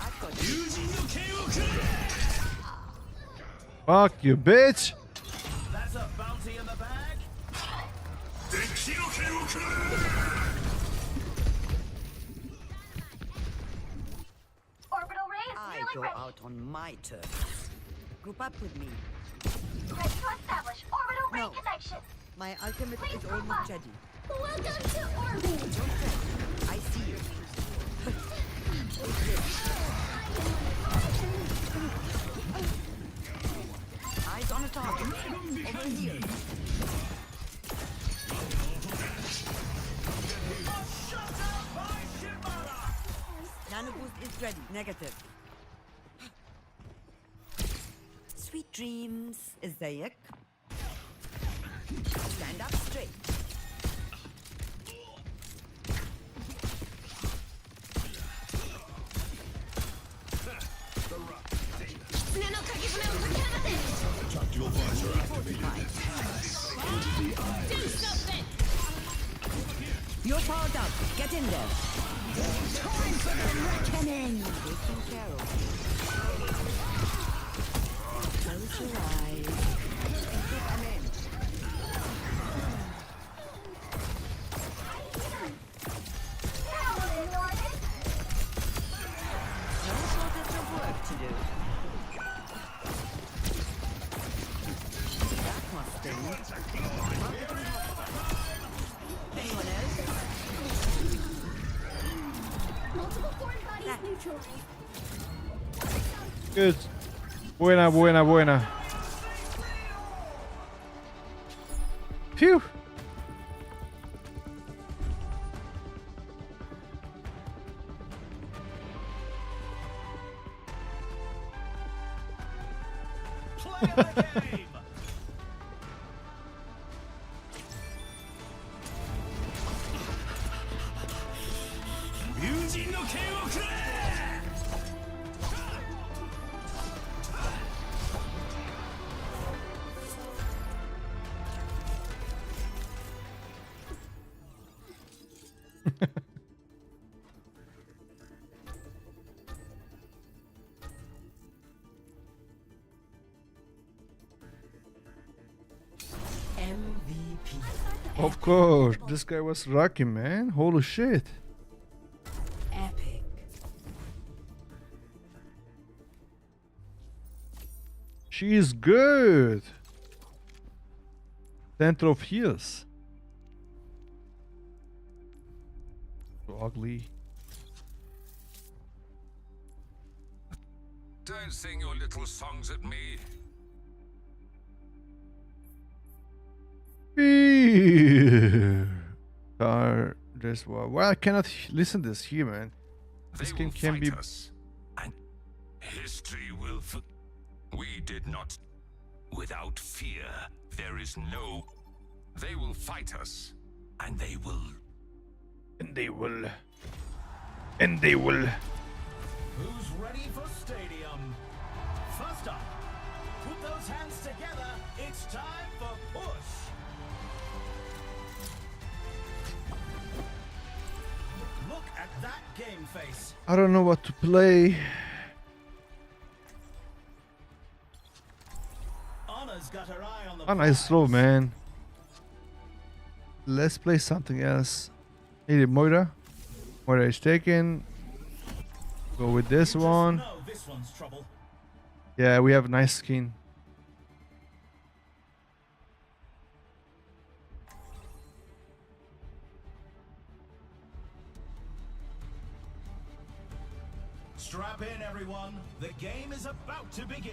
I've got you.
Fuck you, bitch.
That's a bounty in the bag.
Orbital ray is
I
nearly
go
ready.
out on my terms. Group up with me.
Ready to establish orbital ray
No.
connection.
My ultimate
Please
is
group
almost
up.
ready.
Welcome to orbit.
Don't fret. I see you. Eyes on a target. Over here. Nano boost is ready. Negative. Sweet dreams, Zayek. Stand up straight. You're powered up. Get in there.
Time for the reckoning.
Taking care of you. Close your eyes. I'm in. No shortage of work to do. That must sting. Anyone else?
Multiple foreign bodies neutralized.
Good. Buena, buena, buena. Phew.
Play of the game.
Of course, this guy was rocking, man. Holy shit.
Epic.
She is good. Center of heals. So ugly.
Don't sing your little songs at me.
This well, I cannot listen this here, man. This
They
game
will
can
fight
be.
us, and history will. We did not. Without fear, there is no. They will fight us, and they will.
And they will. And they will.
Who's ready for stadium? First up, put those hands together. It's time for push. face.
I don't know what to play.
Anna's got her eye on the
Anna is
prize.
slow, man. Let's play something else. Maybe Moira. Moira is taken. Go with this
You just
one.
know this one's trouble.
Yeah, we have nice skin.
Strap in, everyone. The game is about to begin.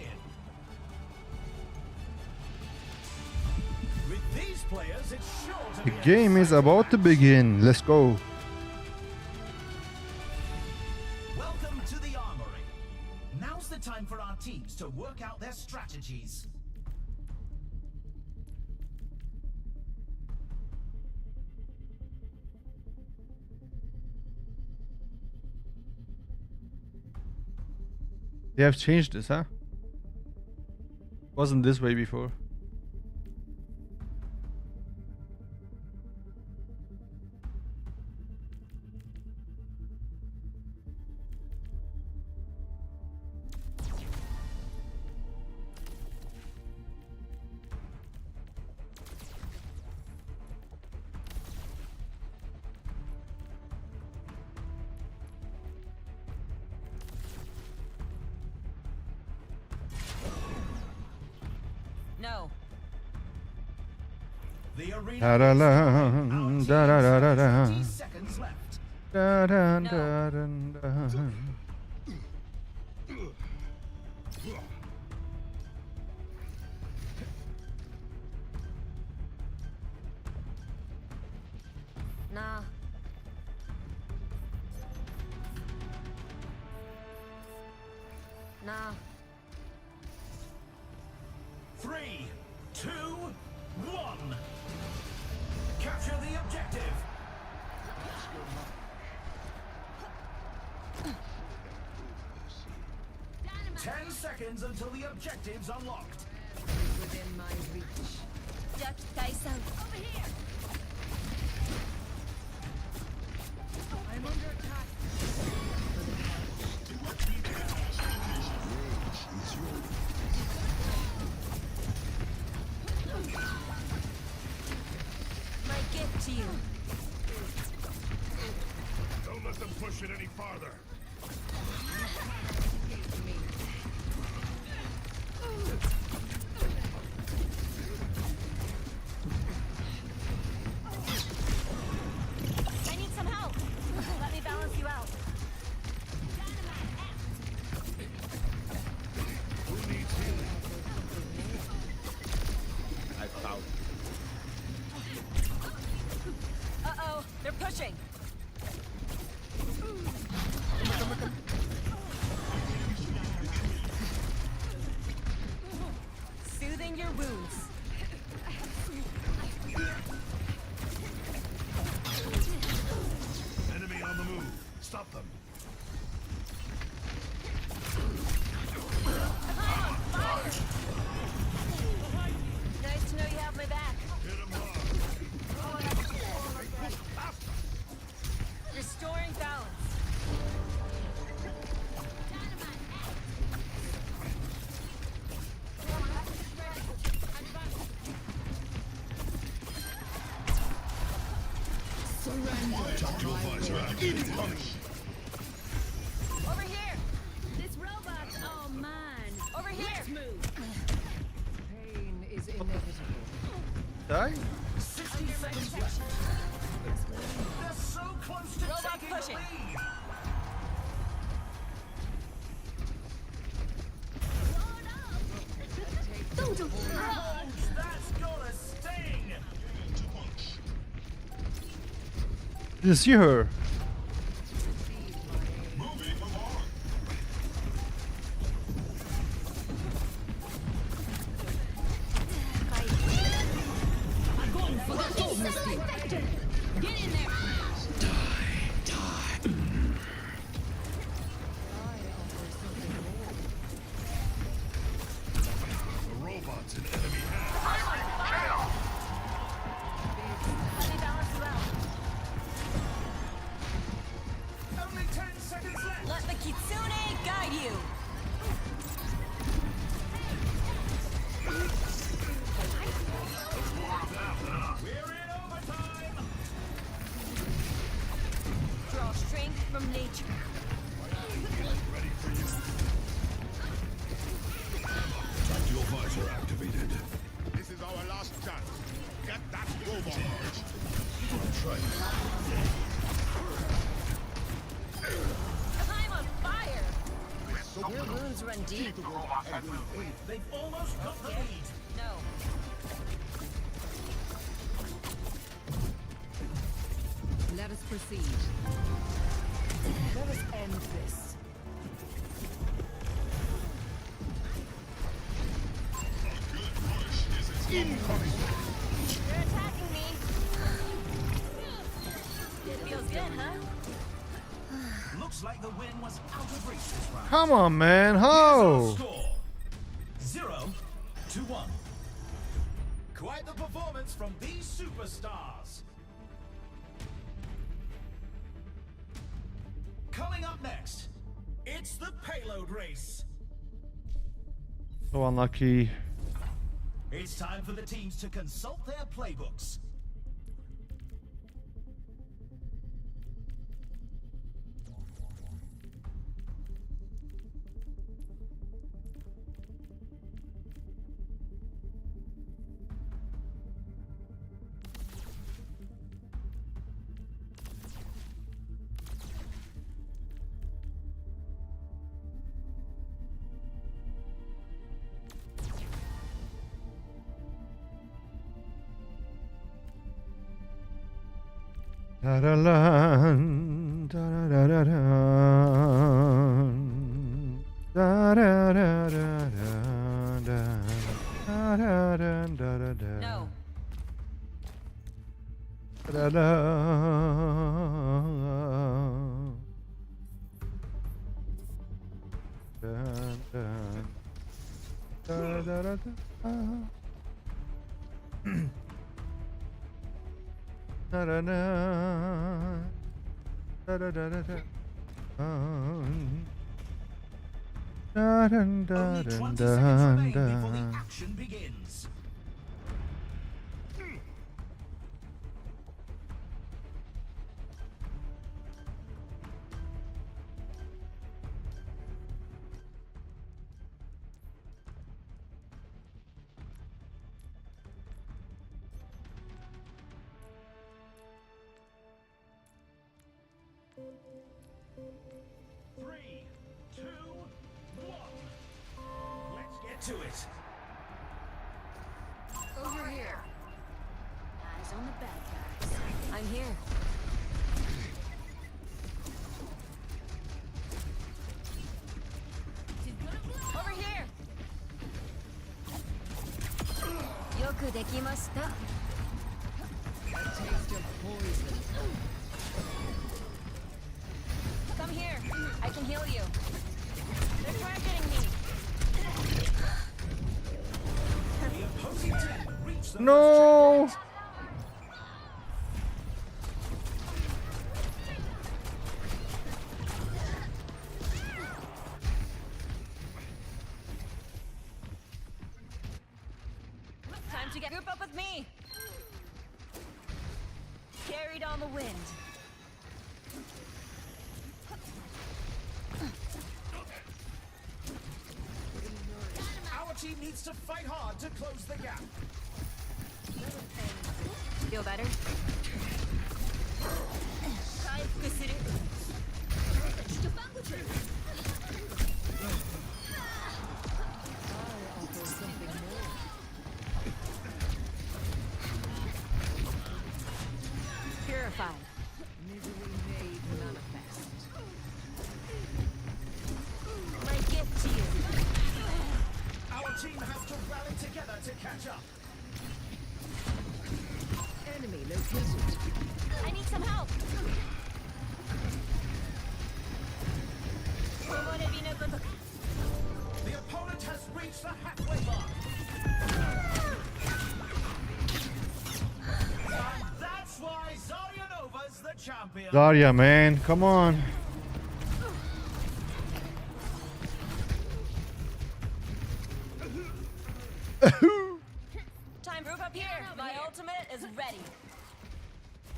With these players, it's sure to
The
be an
game is
exciting
about to
match.
begin. Let's go.
Welcome to the Armory. Now's the time for our teams to work out their strategies.
They have changed this, huh? Wasn't this way before.
No.
The arena
Da da
is
la,
open. Our teams
da da da da
have
da.
20 seconds left.
Da, da,
No.
da, da, da.
Nah. Nah.
3, 2, 1. Capture the objective. 10 seconds until the objective's unlocked.
Within my reach. Duck Tyson. Over here. I'm under attack. My gift to you.
Don't let them push it any farther.
I need some help. Let me balance you out.
Who needs healing?
Uh-oh, they're pushing. Soothing your wounds.
Enemy on the move. Stop them.
Nice to know you have my back.
Hit him hard.
Restoring balance. Over here.
This robot's all mine.
Over here.
Let's move.
Pain is inevitable.
Die?
60 seconds left. They're so close to
Robot
taking
pushing.
the lead. Ouch, that's gonna sting.
Did you see her?
Get in there.
The robot's in enemy hands.
Let me balance you out.
Only 10 seconds
from nature.
Tactical visor activated.
This is our last chance. Get that robot.
I'm on fire. Your wounds run deep.
They've almost got the lead.
No.
Let us proceed. Let us end this.
You're attacking me. It feels good, huh?
Looks like the win was out of reach this round.
Come on, man.
Here's our
How?
score. 0-1. Quite the performance from these superstars. Coming up next, it's the payload race.
So unlucky.
It's time for the teams to consult their playbooks.
Da-da-lan, da-da-da-da-dan, da-da-da-da-da-dan, da-da-dan, da-da-dan,
No.
da-da-lan, dan, dan, da-da-da-da-da. Da-da-da. Da-da-da-da-da.
Only 20 seconds remain before the action begins. Three, two, one. Let's get to it.
Over here. Eyes on the bad guys. I'm here. Over here. Yoku dekimashita.
A taste of poison.
Come here. I can heal you. They're targeting me.
The opposing team reached the
No.
first checkpoint.
Time to group up with me. Carried on the wind.
Our team needs to fight hard to close the gap.
Feel better? Purified.
Misery made manifest.
My gift to you.
Our team has to rally together to catch up.
Enemy located.
I need some help.
The opponent has reached the halfway mark. And that's why Zarya Nova's the champion.
Zarya, man, come on.
Time group up here. My ultimate is ready.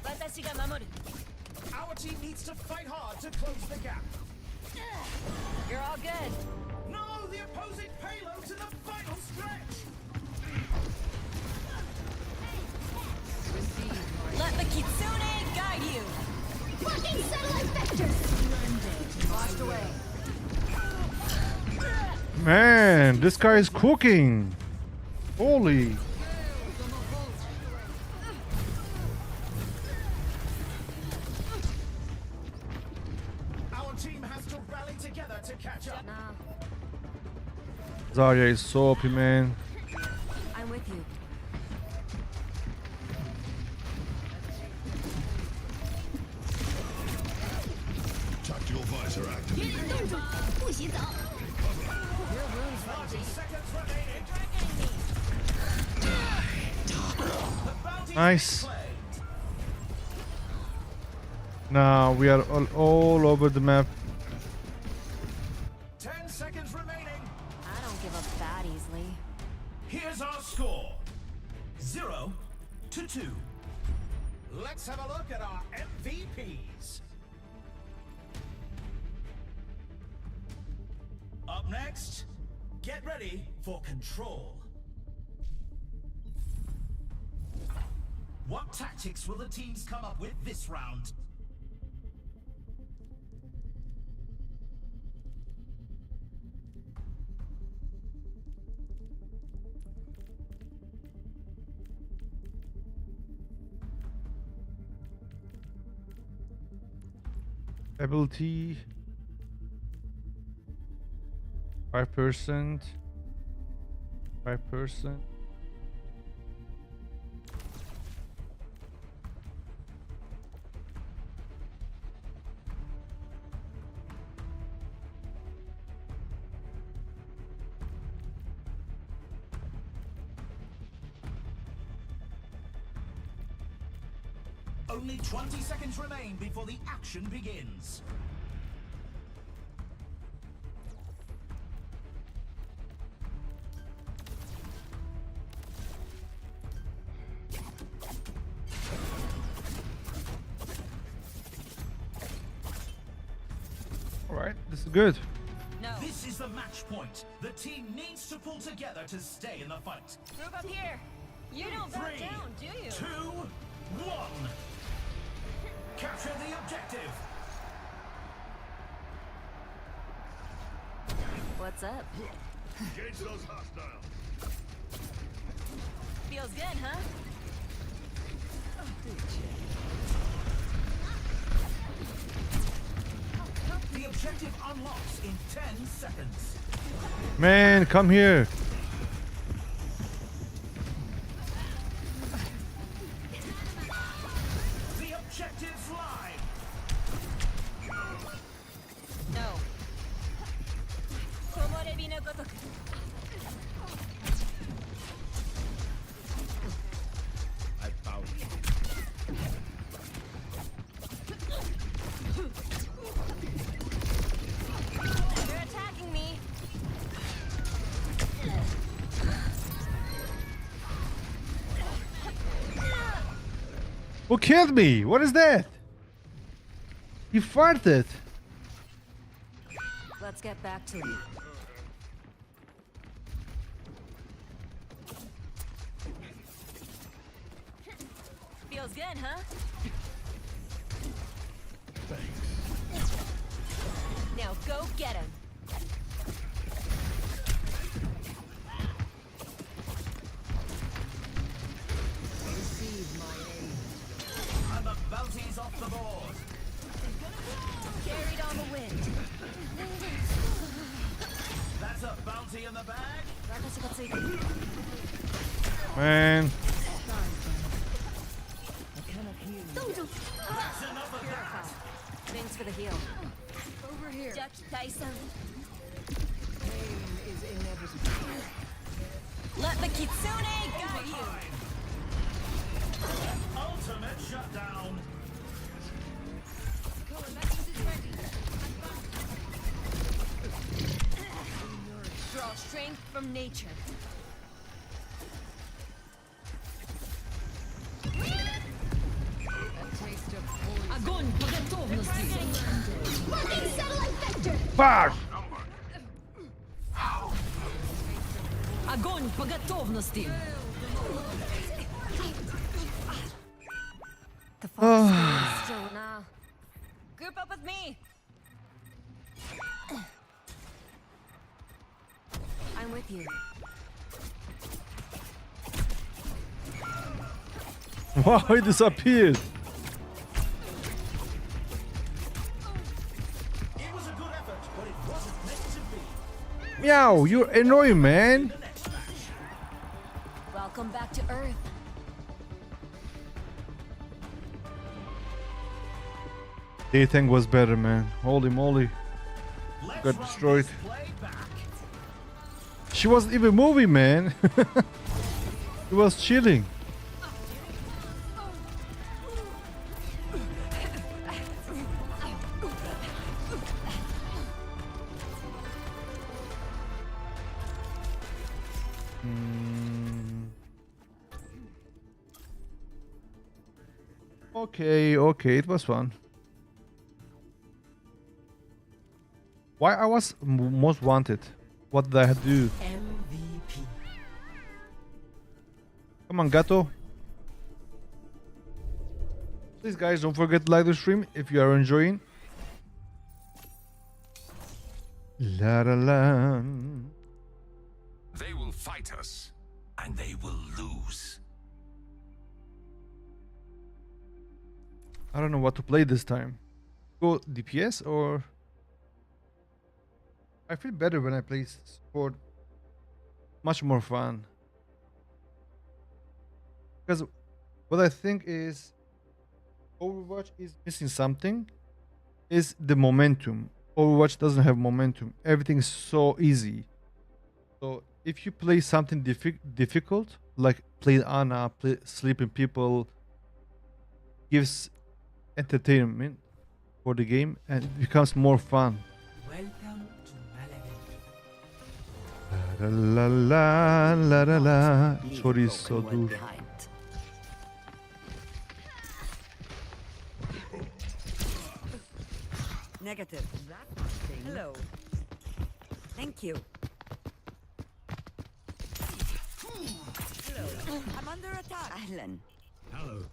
Watashi ga mamoru.
Our team needs to fight hard to close the gap.
You're all good.
No, the opposing payload's in the final stretch.
Receive my
Let the Kitsune guide you.
Fucking satellite vectors!
washed away.
Man, this guy is cooking. Holy.
Our team has to rally together to catch up.
Nah,
Zarya is so OP, man.
I'm with you.
Tactical visor activated.
不洗澡。
30 seconds remaining. The bounty
Nice.
claimed.
Now we are all over the map.
10 seconds remaining.
I don't give up that easily.
Here's our score. 0-2. Let's have a look at our MVPs. Up next, get ready for Control. What tactics will the teams come up with this round?
Ability 5%. 5%.
Only 20 seconds remain before the action begins.
All right, this is good.
No.
This is the match point. The team needs to pull together to stay in the fight.
Group up here. You don't back
3,
down, do you?
2, 1. Capture the objective.
What's up?
Engage those hostiles.
Feels good, huh?
The objective unlocks in 10 seconds.
Man, come here.
The objective's live.
No. Komorebi no gotoku.
I found you.
You're attacking me.
Who killed me? What is that? He farted.
Let's get back to it. Feels good, huh? Now go get him.
Receive my aid.
And the bounty's off the board.
Carried on the wind.
That's a bounty in the bag.
私がついてる。
Man.
That's enough of that.
Thanks for the heal.
Over here.
Jackie Tyson.
Pain is inevitable.
Let the Kitsune guide you.
Time. Ultimate shutdown.
Draw strength from nature.
A taste of poison.
Agon, Pagato!
Fuck!
Огонь по готовности!
The fox is still now. Group up with me. I'm with you.
Wow, he disappeared.
It was a good effort, but it wasn't meant to be.
Meow, you're annoying, man.
The next match.
Welcome back to Earth.
Dating was better, man. Holy moly.
Let's
Got
run
destroyed.
this play back.
She wasn't even moving, man. She was chilling. Okay, it was fun. Why I was most wanted? What did I do?
MVP.
Come on, Gato. Please, guys, don't forget to like the stream if you are enjoying. La la la.
They will fight us, and they will lose.
I don't know what to play this time. Go DPS or... I feel better when I play support. Much more fun. Because what I think is Overwatch is missing something is the momentum. Overwatch doesn't have momentum. Everything is so easy. So if you play something difficult, like play Ana, play Sleeping People, gives entertainment for the game and it becomes more fun.
Welcome to Malaga.
La la la la la.
Leave
Chorizo
broken well
dur.
behind. Negative. Hello. Thank you. Hello. I'm under attack. Ahlan.
Hello.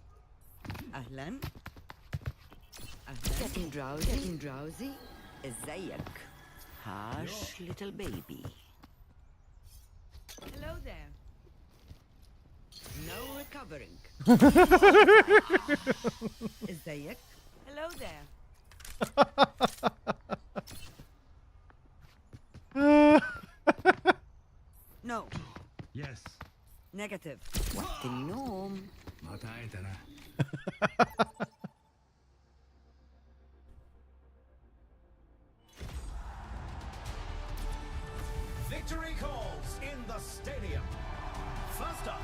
Ahlan.
Getting drowsy? Getting drowsy?
ازيك? Hush, little baby.
Hello there.
No recovering. ازيك?
Hello there.
No.
Yes.
Negative. وقت النوم.
ما تعيت أنا.
Victory calls in the stadium. First up,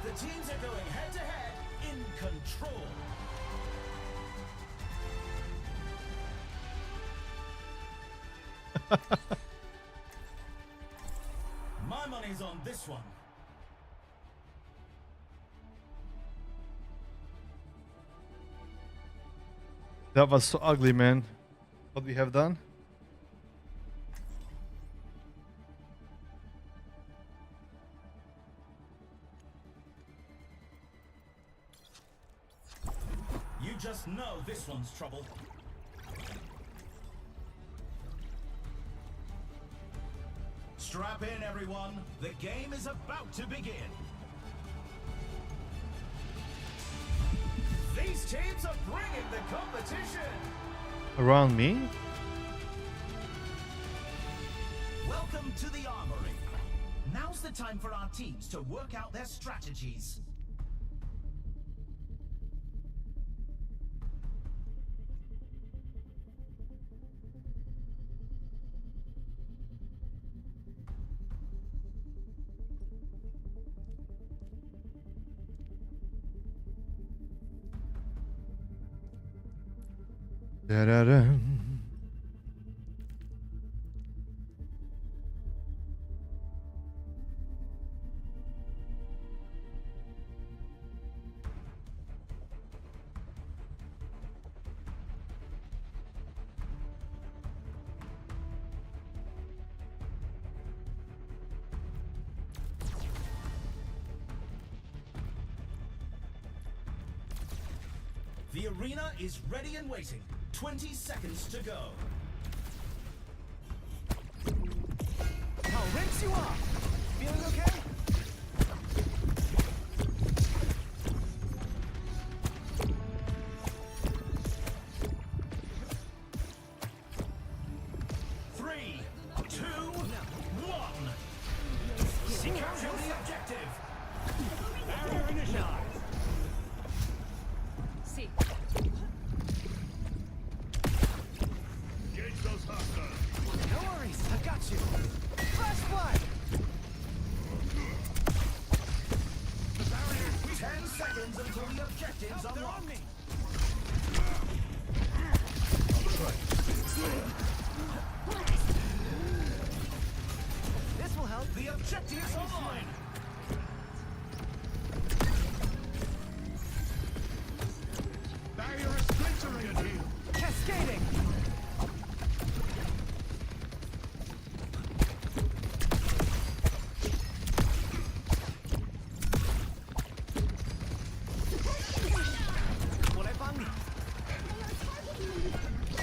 the teams are going head to head in control. My money's on this one.
That was so ugly, man. What we have done.
You just know this one's trouble. Strap in, everyone. The game is about to begin. These teams are bringing the competition.
Around me?
Welcome to the Armory. Now's the time for our teams to work out their strategies.
Da-da-dum.
The arena is ready and waiting. 20 seconds to go.
I'll rinse you off. Feeling okay?
Three, two, one. Secure the objective.
Barrier initialized.
See.
Engage those hostiles.
No worries, I've got you. Flash flood.
10 seconds until the objective's
They're
unlocked.
on me. This will help.
The objective's online.
Barrier is splintering.
Cascading. What I found.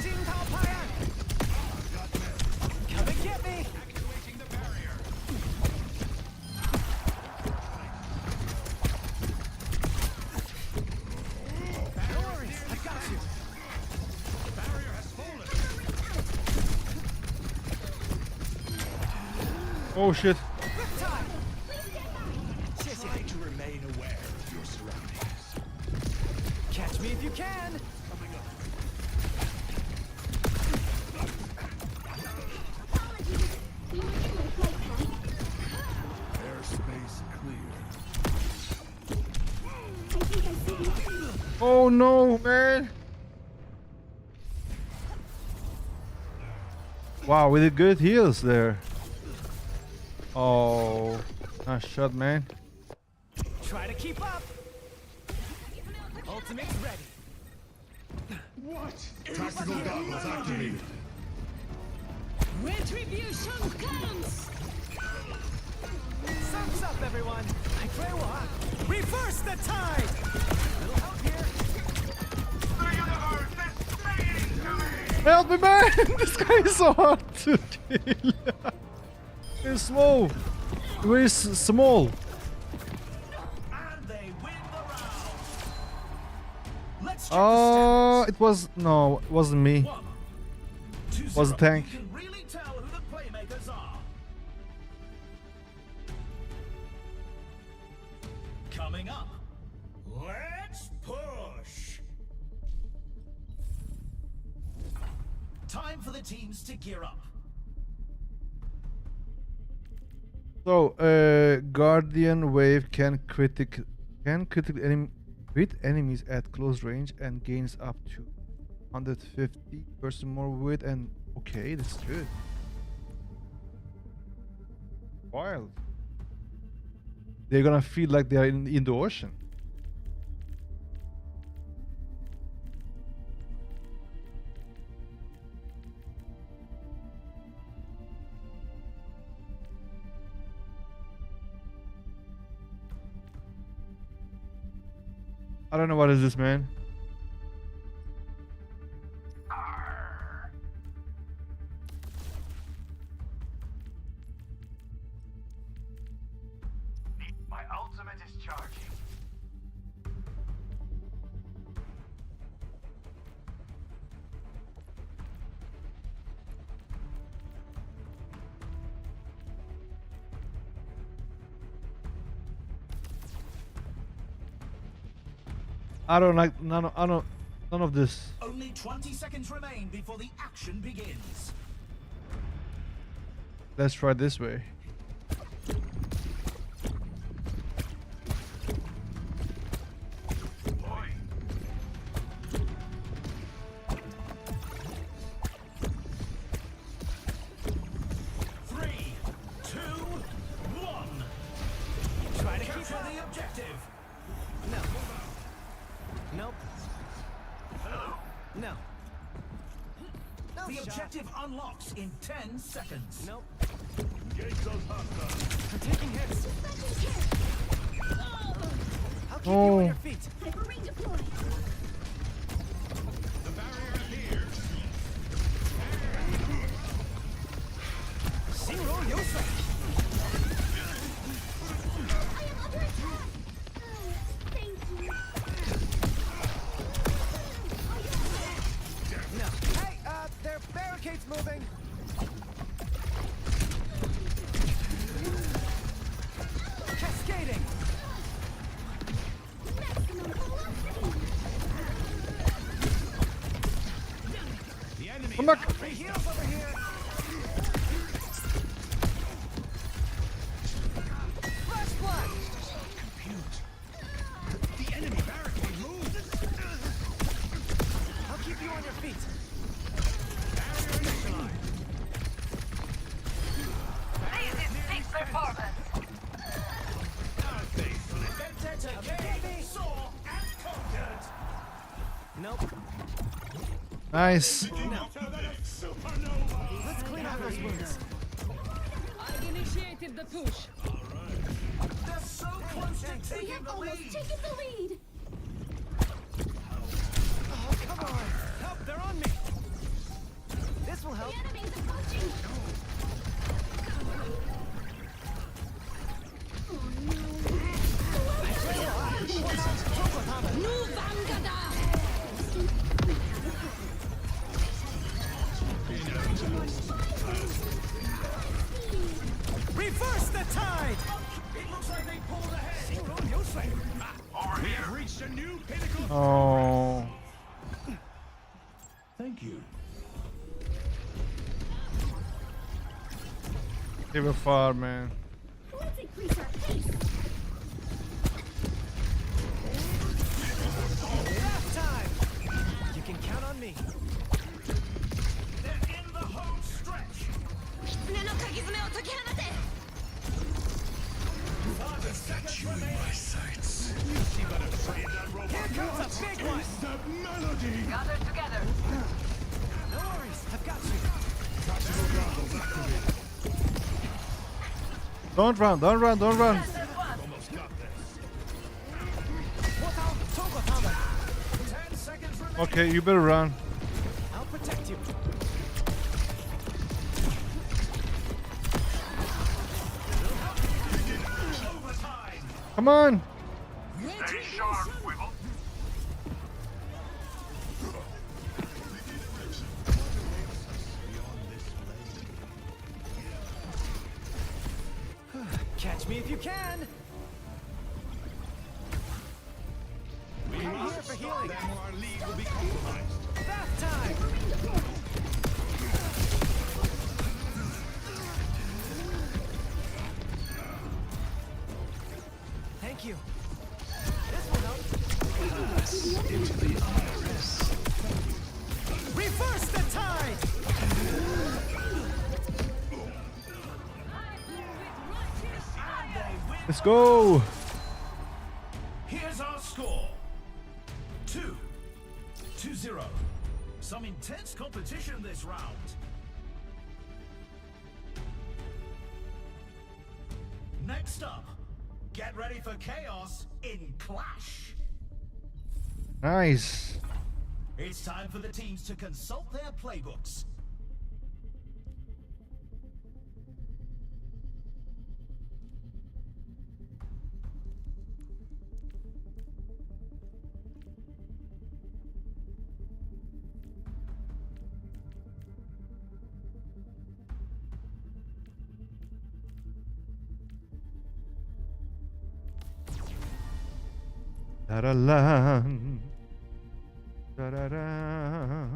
Jing Tao Payan. Come and get me.
Activating the barrier.
No worries, I've got you.
Barrier has fallen.
Oh shit.
Riptide.
Try to remain aware of your surroundings.
Catch me if you can.
Airspace clear.
Oh no, man. Wow, we did good heals there. Oh, nice shot, man.
Try to keep up. Ultimate's ready.
What? Tactical goggles activated.
Retribution comes!
Sun's up, everyone. I pray what? Reverse the tide. Little help here.
Help me, man! This guy is so hard to kill. He's small. Very small.
And they win the round. Let's check the
Oh,
stats.
it was no, it wasn't me.
1, 2,
Was the
0.
tank.
You can really tell who the playmakers are. Coming up, let's push. Time for the teams to gear up.
So, Guardian Wave can crit enemies at close range and gains up to 150% more weight. And okay, that's good. Wild. They're gonna feel like they are in the ocean. I don't know what is this, man.
My ultimate is charging.
I don't like none of this.
Only 20 seconds remain before the action begins.
Let's try this way.
Three, two, one.
Try to keep
Capture
up.
the objective.
No. Nope. No. No
The
shot.
objective unlocks in 10 seconds.
Nope.
Engage those hostiles.
I'm taking hits. I'll keep you
Oh.
on your feet.
Come back.
Free heals over here. Flash blood.
The enemy barricade moved.
I'll keep you on your feet.
Barrier initialized.
Vendetta came, saw, and conquered.
Nope.
Nice.
Let's clean up those wounds.
I've initiated the push.
They're so close to
We
taking
have
the
almost
lead.
taken the lead.
Oh, come on. Help, they're on me. This will help.
The enemy is approaching.
Nu Vangada!
Reverse the tide.
It looks like they pulled ahead.
We have reached a new pinnacle.
Oh.
Thank you.
They were far, man.
Let's increase our pace.
Half time. You can count on me.
They're in the home stretch.
Chewing my sights.
Here comes a big one.
That melody.
Gather together.
No worries, I've got you.
Don't run, don't run, don't run.
Almost got this.
10 seconds remaining.
Okay, you better run.
I'll protect you.
Overtime.
Come on.
Stay sharp, Wibble.
Catch me if you can.
We
I'm here
must
for
stop
healing.
them or our lead will be compromised.
Bath time. Thank you. This will help.
Into the iris.
Reverse the tide.
Let's go.
Here's our score. 2-0. Some intense competition this round. Next up, get ready for chaos in Clash.
Nice.
It's time for the teams to consult their playbooks.
Da-da-la. Da-da-da.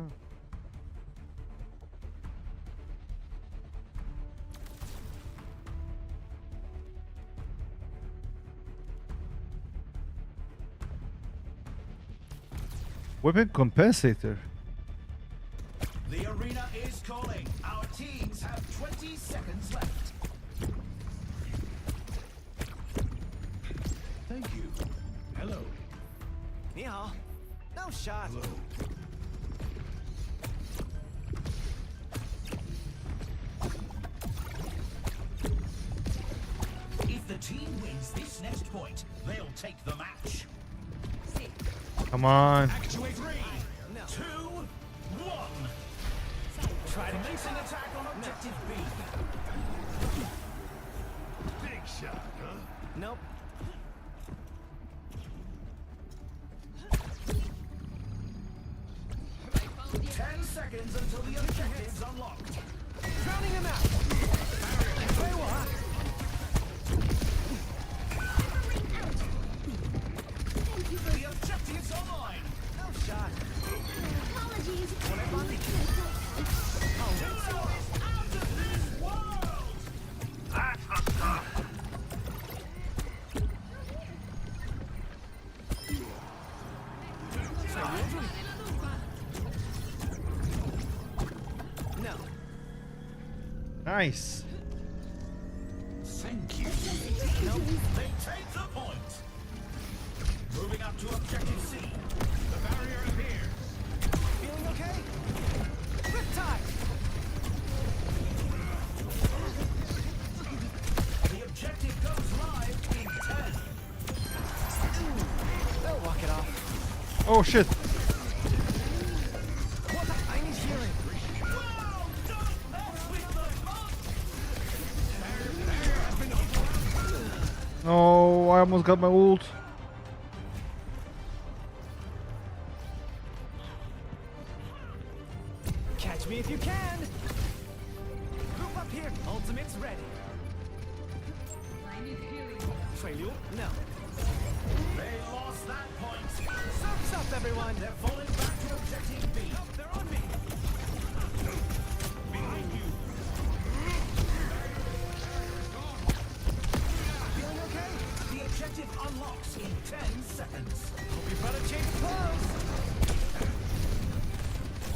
Weapon compensator.
The arena is calling. Our teams have 20 seconds left.
Thank you. Hello.
Ni hao. No shot.
Hello.
If the team wins this next point, they'll take the match.
Come on.
Actuate 3.
2, 1. Try to make an attack on objective B.
Big shot, huh?
Nope.
Found the
10 seconds until the objective's unlocked.
Drowning him out. Very well, huh?
The objective's online.
No shot.
Apologies.
No.
Nice.
Thank you.
They take the point. Moving up to objective C. The barrier appears.
Feeling okay? Riptide!
The objective goes live in 10.
They'll walk it off.
Oh shit.
What? I need healing.
Wow, don't mess with the bump.
No, I almost got my ult.
Catch me if you can. Group up here. Ultimate's ready. Prelude? No.
They lost that point.
Surf's up, everyone.
They're falling back to objective B.
Nope, they're on me.
Behind you.
Feeling okay?
The objective unlocks in 10 seconds.
Hope you brought a change of clothes.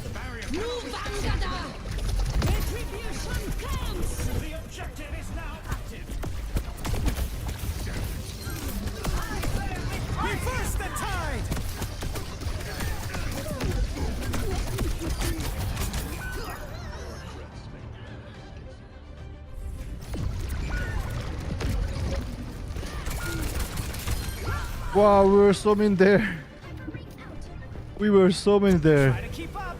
The barrier.
Vangada! Retribution comes!
The objective is now active.
Reverse the tide!
Wow, we were so in there. We were so in there.
Try to keep up.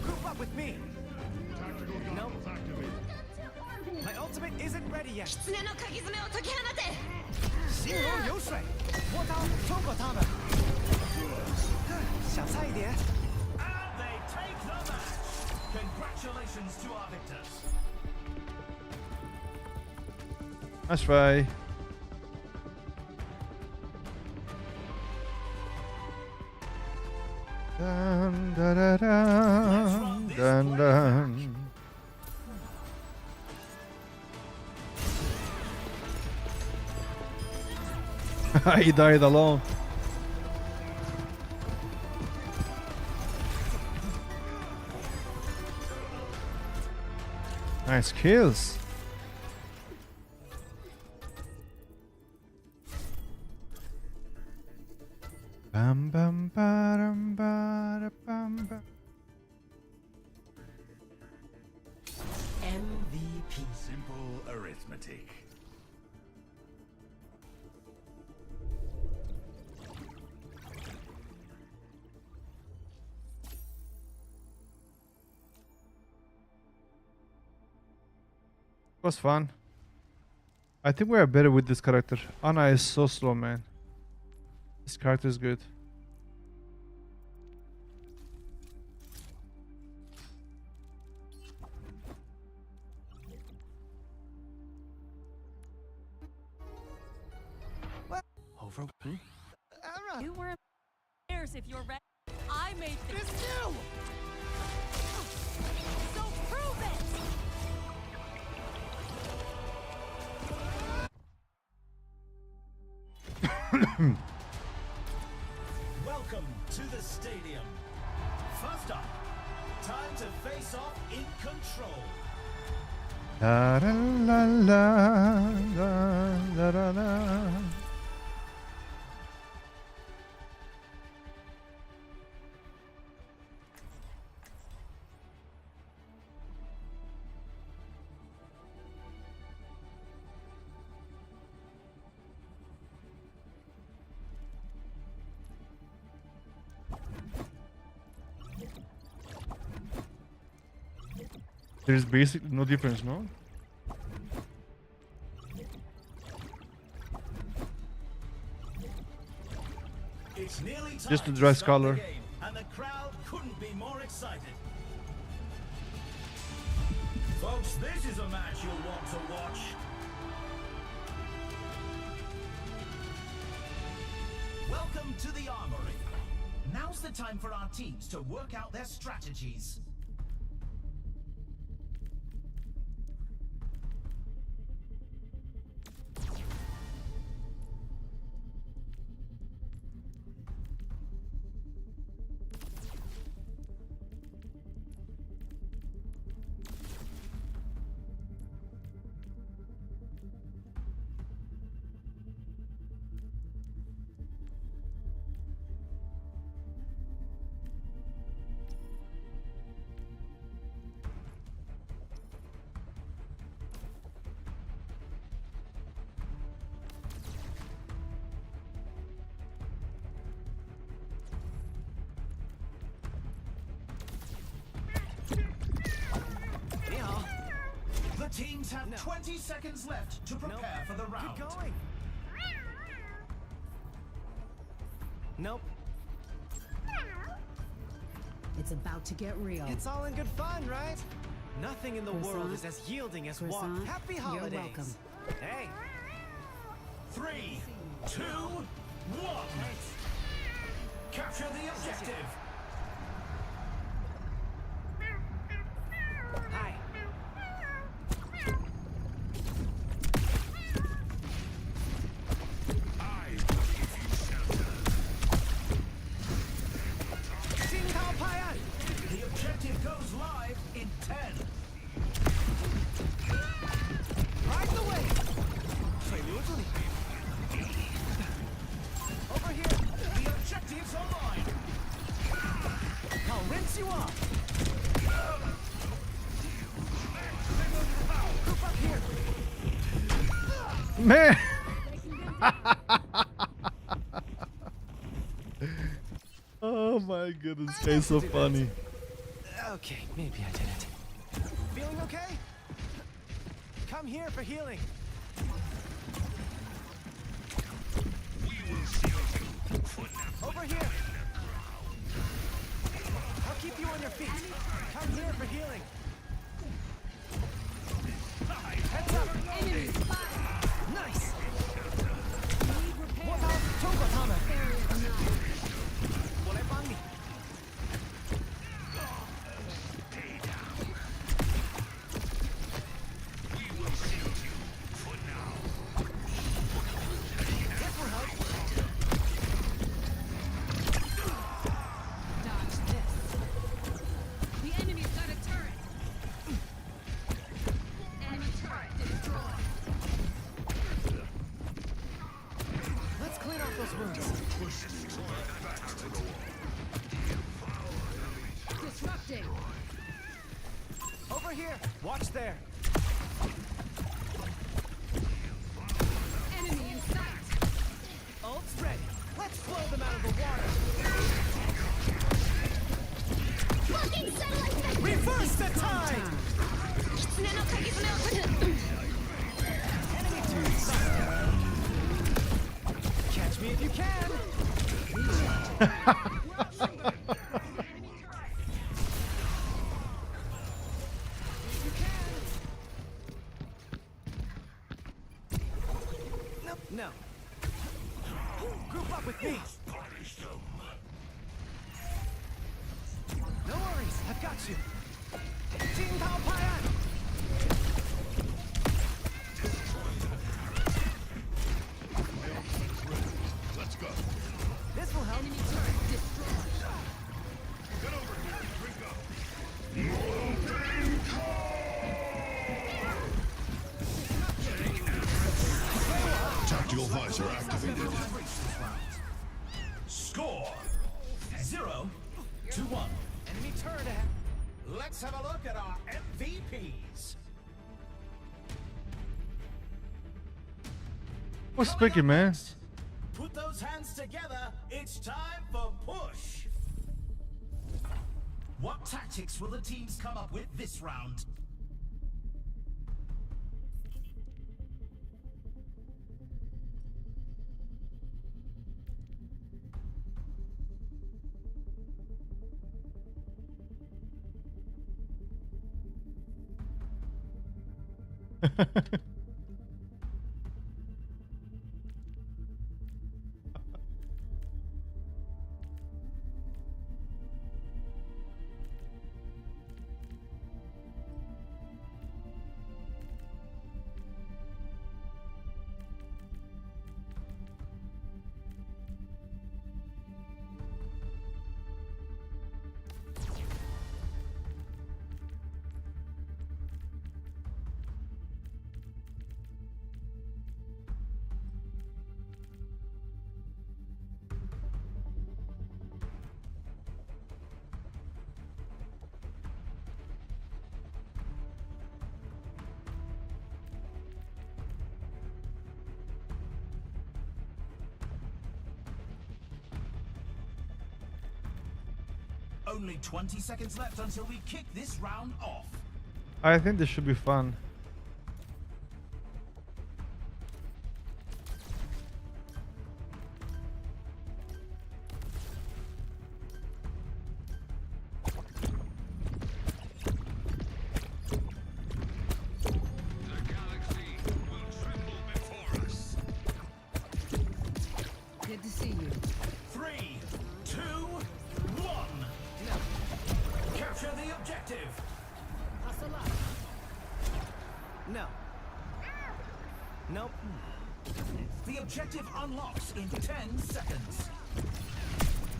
Group up with me. Nope. My ultimate isn't ready yet.
狐の鍵爪を解き放て
心如有水，波涛冲过他们。小菜一碟。
And they take the match. Congratulations to our victors.
Nice try. Dun, da, da, dun, dun, dun. He died alone. Nice kills. Bam bam bam bam bam.
MVP. Simple arithmetic.
Was fun. I think we are better with this character. Ana is so slow, man. This character is good.
Over.
You were years if you're ready. I made this new. So prove it.
Welcome to the stadium. First up, time to face off in control.
La la la la la la la. There's basically no difference, no?
It's nearly time
Just the dress
start the
color.
game, and the crowd couldn't be more excited. Folks, this is a match you'll want to watch. Welcome to the Armory. Now's the time for our teams to work out their strategies. teams have 20 seconds left to prepare for the round.
Keep going. Nope.
It's about to get real.
It's all in good fun, right? Nothing in the world
Croissant.
is as yielding as
Croissant.
walk. Happy
You're
holidays.
welcome.
Hey.
3, 2, 1. Capture the objective.
Hi. Jing Tao Paian.
The objective goes live in 10.
Ride the wave. 水流助你. Over here.
The objective's online.
I'll rinse you off. Group up here.
Man. Oh my goodness, this guy's so funny.
Okay, maybe I did it. Feeling okay? Come here for healing. Over here. I'll keep you on your feet. Come here for healing. Heads up. Nice. What about Togatama? What about me? This will help.
Dodge this. The enemy's got a turret. Enemy turret destroyed.
Let's clean off those wounds.
Disrupting.
Over here. Watch there.
Enemy in sight.
Ult's ready. Let's blow them out of the water.
Fucking satellite!
Reverse the tide. Enemy to sight. Catch me if you can. Nope, no. Group up with me. No worries, I've got you. Jing Tao Paian.
Let's go.
This will help.
Enemy turret destroyed.
Get over here and drink up. Tactical visor activated.
Score 0 to 1.
Enemy turret ahead.
Let's have a look at our MVPs.
What's speaking, man?
Put those hands together. It's time for push. What tactics will the teams come up with this round? Only 20 seconds left until we kick this round off.
I think this should be fun.
The objective unlocks in 10 seconds.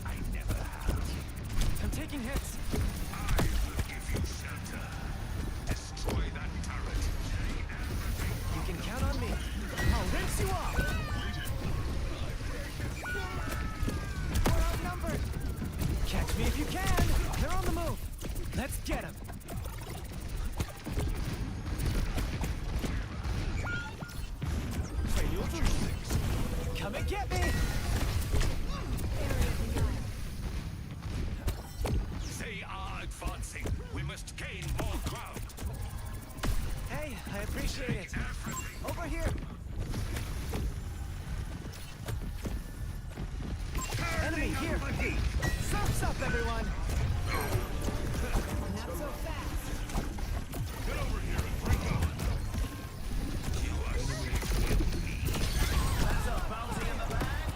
I never have.
I'm taking hits.
I will give you shelter. Destroy that turret.
You can count on me. I'll rinse you off. We're outnumbered. Catch me if you can. They're on the move. Let's get them. Come and get me.
They are advancing. We must gain more ground.
Hey, I appreciate it. Over here. Enemy here. Surf's up, everyone.
Not so fast.
That's a bounty in the bag.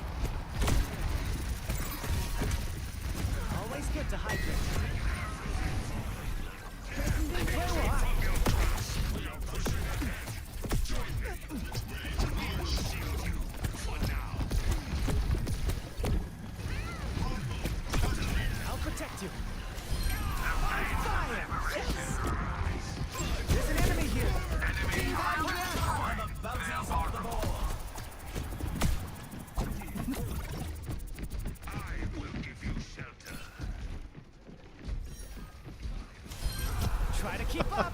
Always good to hydrate. Where will I? I'll protect you. Fire! Yes! There's an enemy here.
And the bounty's off the board.
I will give you shelter.
Try to keep up.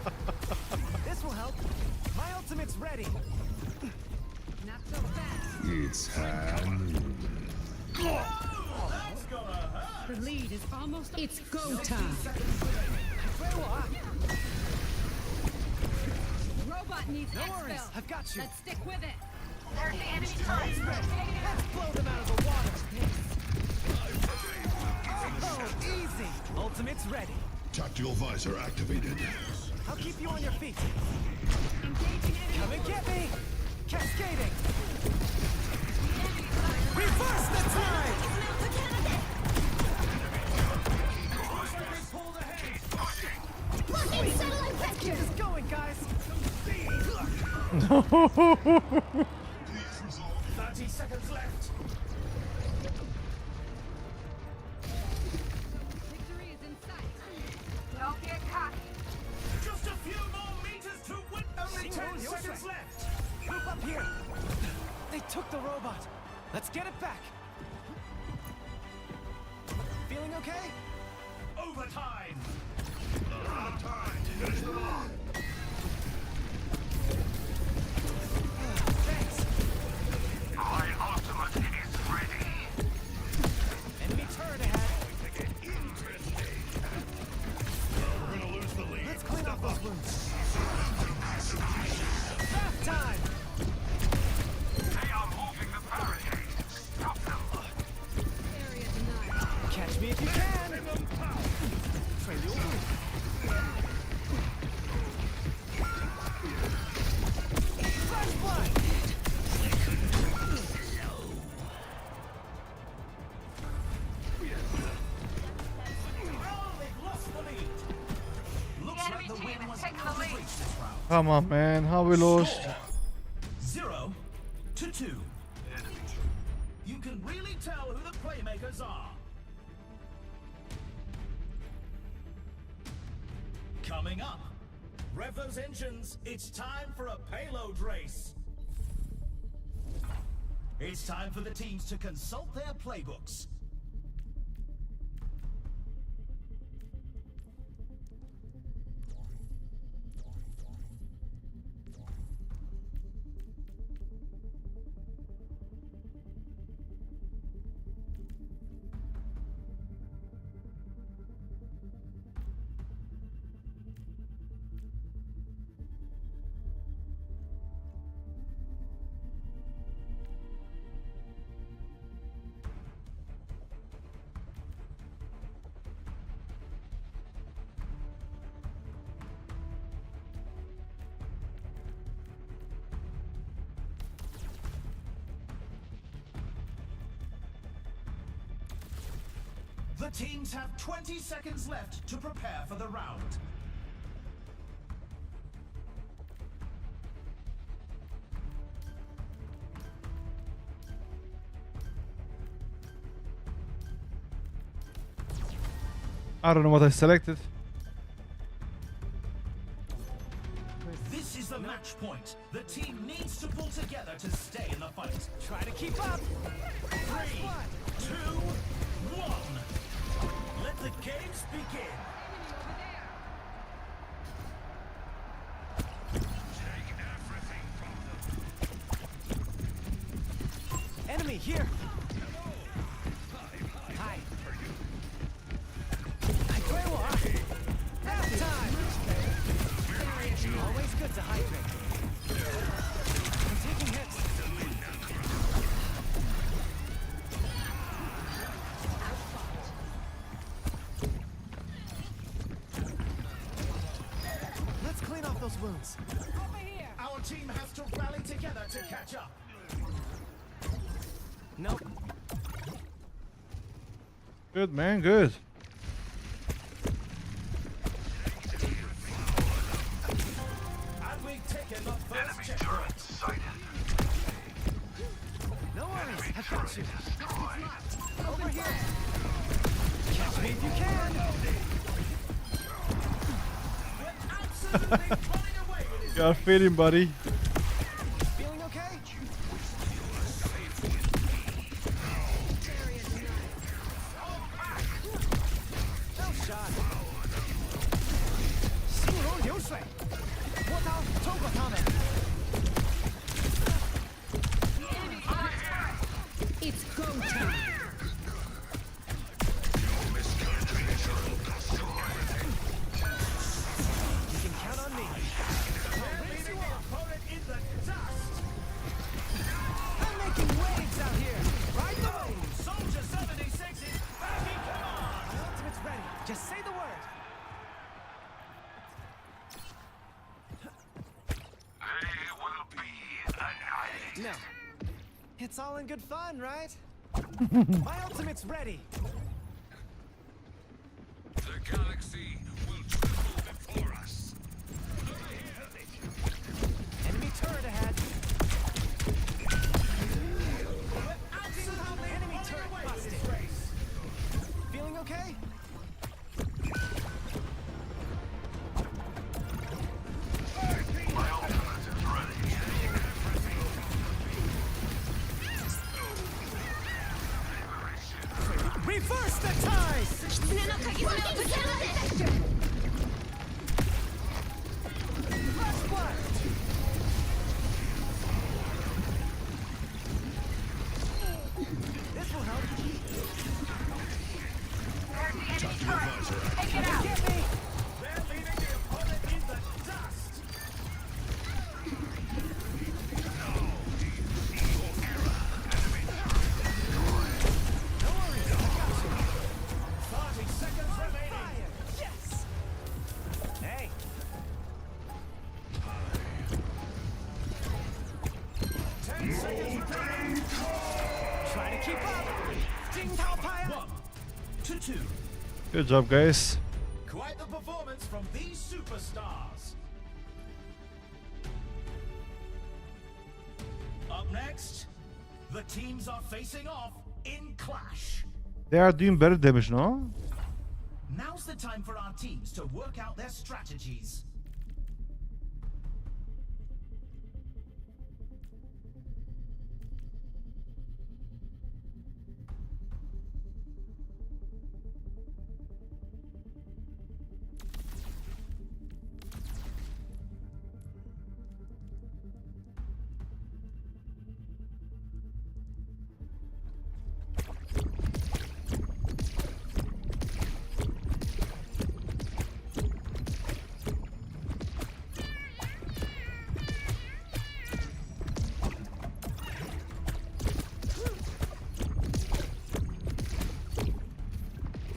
This will help. My ultimate's ready.
Not so fast.
It's Halloween.
That's gonna hurt.
The lead is almost. It's go time.
Where will I?
Robot needs
No worries.
exfil.
I've got you.
Let's stick with it.
There's the enemy turret.
Let's blow them out of the water. Oh, easy. Ultimate's ready.
Tactical visor activated.
I'll keep you on your feet.
Engaging enemy.
Come and get me. Cascading. Reverse the time.
Blocking satellite
Keep
vector.
this going, guys.
30 seconds left.
Victory is in sight.
Don't get cocky.
Just a few more meters to win. Only 10 seconds left.
Group up here. They took the robot. Let's get it back. Feeling okay?
Overtime.
Thanks.
My ultimate is ready.
Enemy turret ahead.
We're gonna lose the lead.
Let's clean up those wounds. Bath time.
They are moving the barricade. Stop them.
Area denied.
Catch me if you can. Trail you over. Flash blood.
Well, they've lost the lead. Looks like the win was
taking the
out of
lead.
reach this round.
Come on, man. How we lost?
Score, 0-2. You can really tell who the playmakers are. Coming up, rev those engines. It's time for a payload race. It's time for the teams to consult their playbooks. The teams have 20 seconds left to prepare for the round.
I don't know what I selected.
This is the match point. The team needs to pull together to stay in the fight.
Try to keep up.
3, 2, 1. Let the games begin.
Enemy here. Hi. Nap time. Always good to hydrate. I'm taking hits. Let's clean off those wounds.
Our team has to rally together to catch up.
Nope.
Good, man, good.
And we've taken the first checkpoint.
No worries. I've got you. Over here. Catch me if you can.
Absolutely running away with his
Got a feeling, buddy.
Feeling okay? No shot. 心如流水。波涛冲过他们。
It's go time.
You can count on me.
leaving the opponent in the dust.
I'm making waves out here. Ride the wave.
Soldier 76 is back in command.
My ultimate's ready. Just say the word.
They will be annihilated.
No. It's all in good fun, right? My ultimate's ready.
The galaxy will tremble before us.
Enemy turret ahead.
Absolutely
Enemy
running
turret
away with
busted.
this race.
Feeling okay? Reverse the ties!
狐の鍵爪を解けろぜ
First blood! This will help. Get me!
They're leaving the opponent in the dust.
No worries, I got you.
30 seconds remaining.
Fire! Yes! Hey!
10 seconds remaining.
Try to keep up! Jing Tao Pai!
1 to 2.
Good job, guys.
Quite the performance from these superstars. Up next, the teams are facing off in clash.
They are doing better damage, no?
Now's the time for our teams to work out their strategies.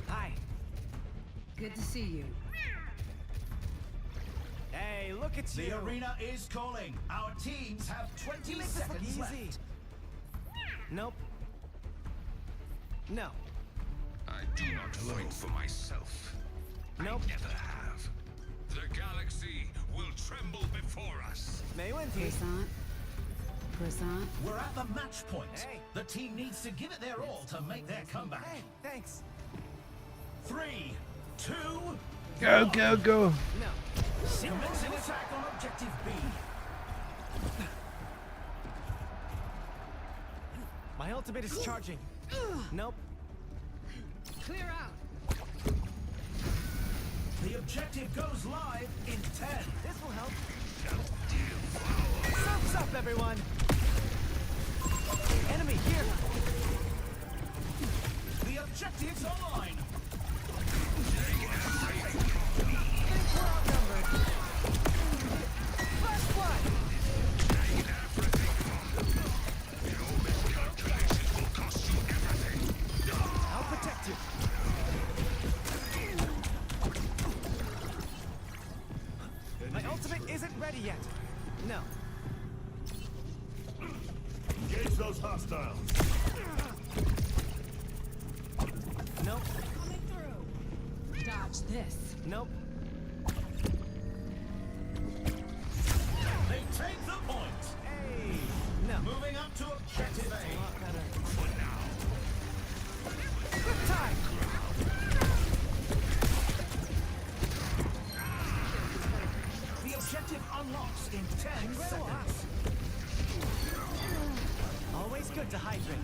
Hi.
Good to see you.
Hey, look at you!
The arena is calling. Our teams have 20
You make this look
seconds
easy.
left.
Nope. No.
I do not fight for myself.
Nope.
I never have. The galaxy will tremble before us.
May win, team.
Croissant. Croissant.
We're at the match point.
Hey.
The team needs to give it their all to make their comeback.
Hey, thanks.
3, 2,
Go, go, go.
No.
commencing attack on objective B.
My ultimate is charging. Nope.
Clear out.
The objective goes live in 10.
This will help. Surf's up, everyone. Enemy here.
The objective's online.
Think we're outnumbered. Flash flood. I'll protect you. My ultimate isn't ready yet. No.
Engage those hostiles.
Nope.
Dodge this.
Nope.
They take the point.
Hey. No.
Moving up to objective
A
A.
lot better. Quick time.
The objective unlocks in 10
Relax.
seconds.
Always good to hydrate.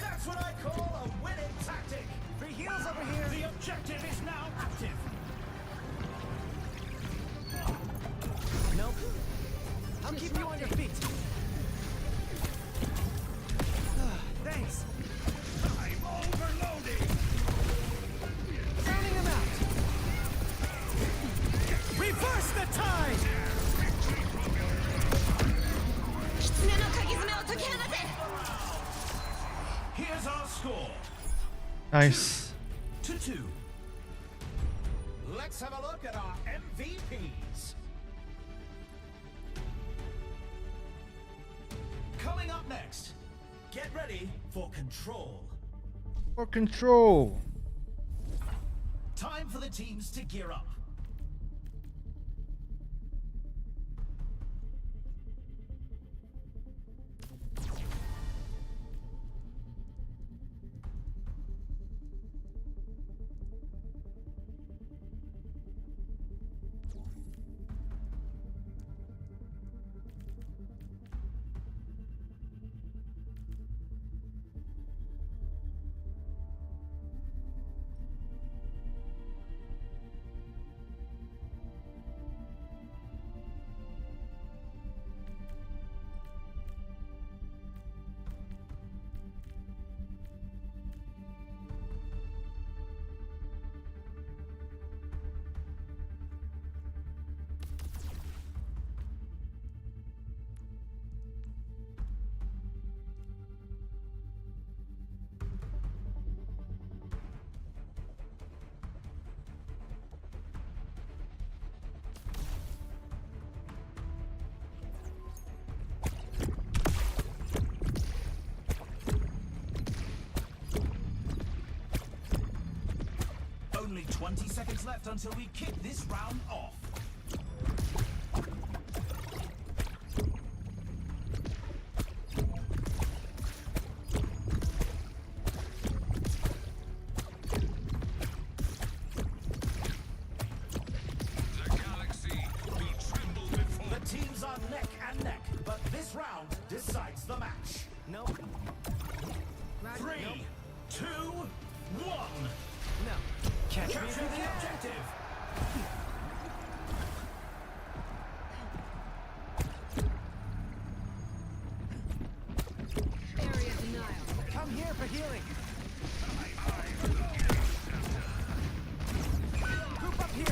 That's what I call a winning tactic.
Free heals over here.
The objective is now active.
Nope. I'll keep you on your feet. Thanks.
I'm overloading.
Drowning him out. Reverse the tide.
Here's our score.
Nice.
2-2. Let's have a look at our MVPs. Coming up next, get ready for Control.
For control.
Time for the teams to gear up. Only 20 seconds left until we kick this round off.
The galaxy will tremble before.
The teams are neck and neck, but this round decides the match.
Nope.
3, 2, 1.
No. Catch me
Capture
if you
the
can.
objective.
Area denial.
Come here for healing. Group up here.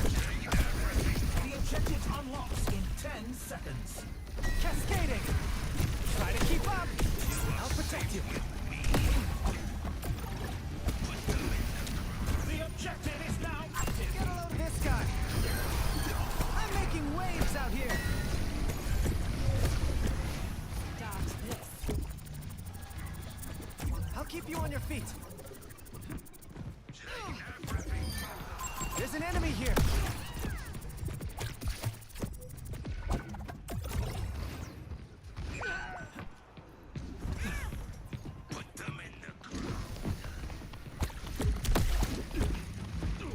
The objective unlocks in 10 seconds.
Cascading. Try to keep up. I'll protect you.
The objective is now active.
Get a load of this guy. I'm making waves out here.
Dodge this.
I'll keep you on your feet. There's an enemy here.
Put them in the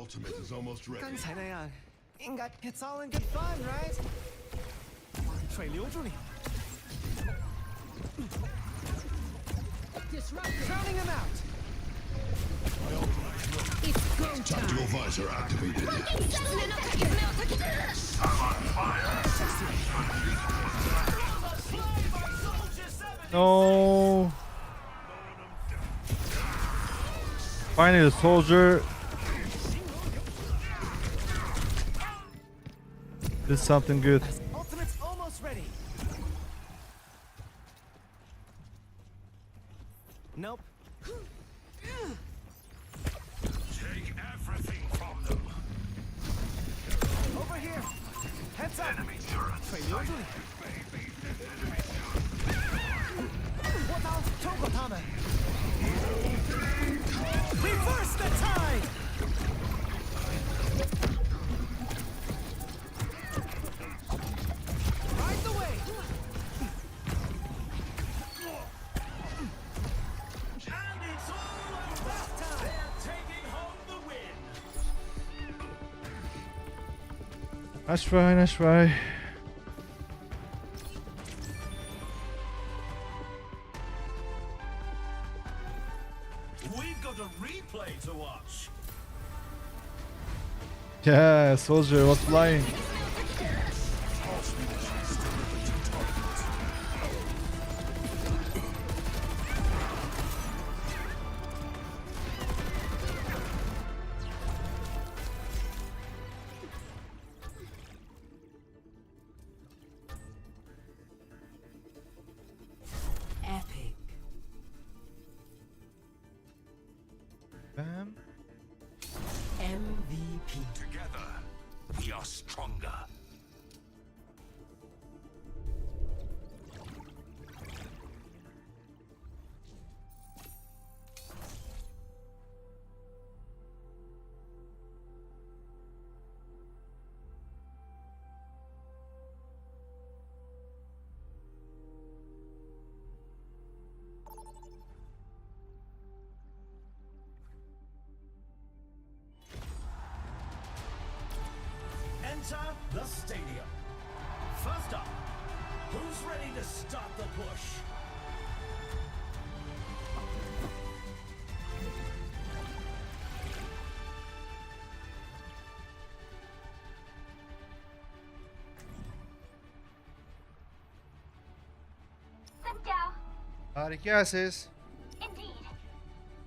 ultimate is almost ready.
刚才那样，应该 It's all in good fun, right? 水留住你
Disruptor.
Drowning him out.
It's go time.
Tactical visor activated.
No. Finally, the soldier did something good.
Ultimate's almost ready. Nope.
Take everything from them.
Over here. Heads up.
Enemy turret
水留住你我刀透过他们 Reverse the tide. Ride the wave.
And it's all over. They're taking home the win.
Nice try, nice try.
We've got a replay to watch.
Yeah, soldier was flying.
Epic.
Bam.
MVP.
together. We are stronger.
Enter the stadium. First up, who's ready to start the push?
Ari, ¿qué haces?
Indeed.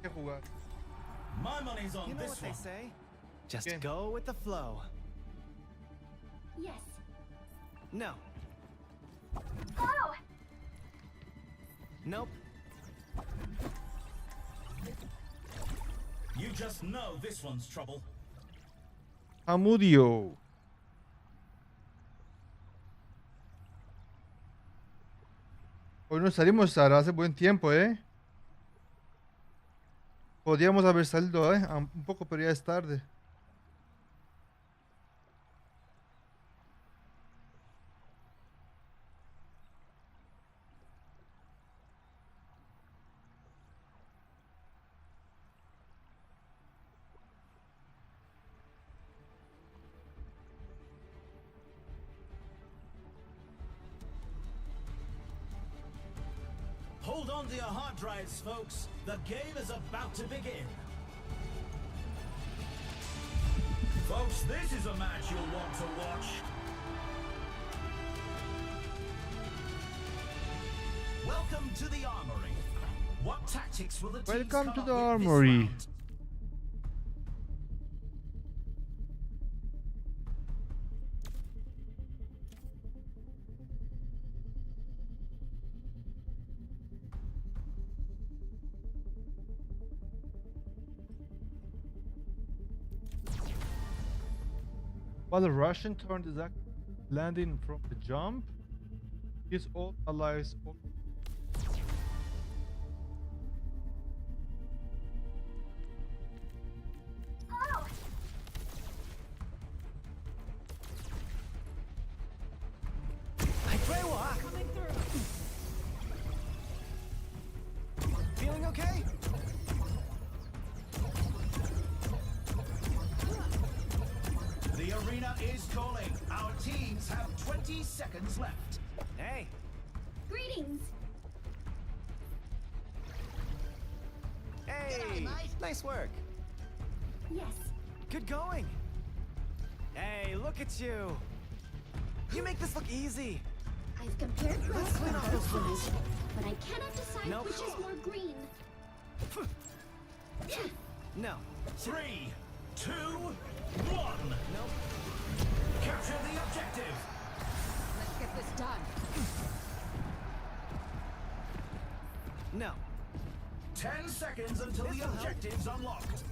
¿Qué jugar?
My money's on
You know
this
what they
one.
say? Just
Okay.
go with the flow.
Yes.
No.
Oh.
Nope.
You just know this one's trouble.
Amudio. Hoy no salimos Sara, hace buen tiempo, ¿eh? Podríamos haber salido, ¿eh? Un poco, pero ya es tarde.
Hold on to your hard drives, folks. The game is about to begin. Folks, this is a match you'll want to watch. Welcome to the armory. What tactics will the teams
Welcome
come
to
up
the
with this
armory.
round?
While the Russian turned is landing from the jump, his all allies.
Oh.
I pray walk.
Coming through.
Feeling okay?
30 seconds left.
Hey,
Greetings.
hey, nice work.
Yes.
Good going. Hey, look at you. You make this look easy.
I've compared
Let's clean off those
rooms, but I cannot decide
Nope.
which is more green.
No.
3, 2, 1.
Nope.
Capture the objective.
Let's get this done.
No.
10 seconds until the objective's unlocked.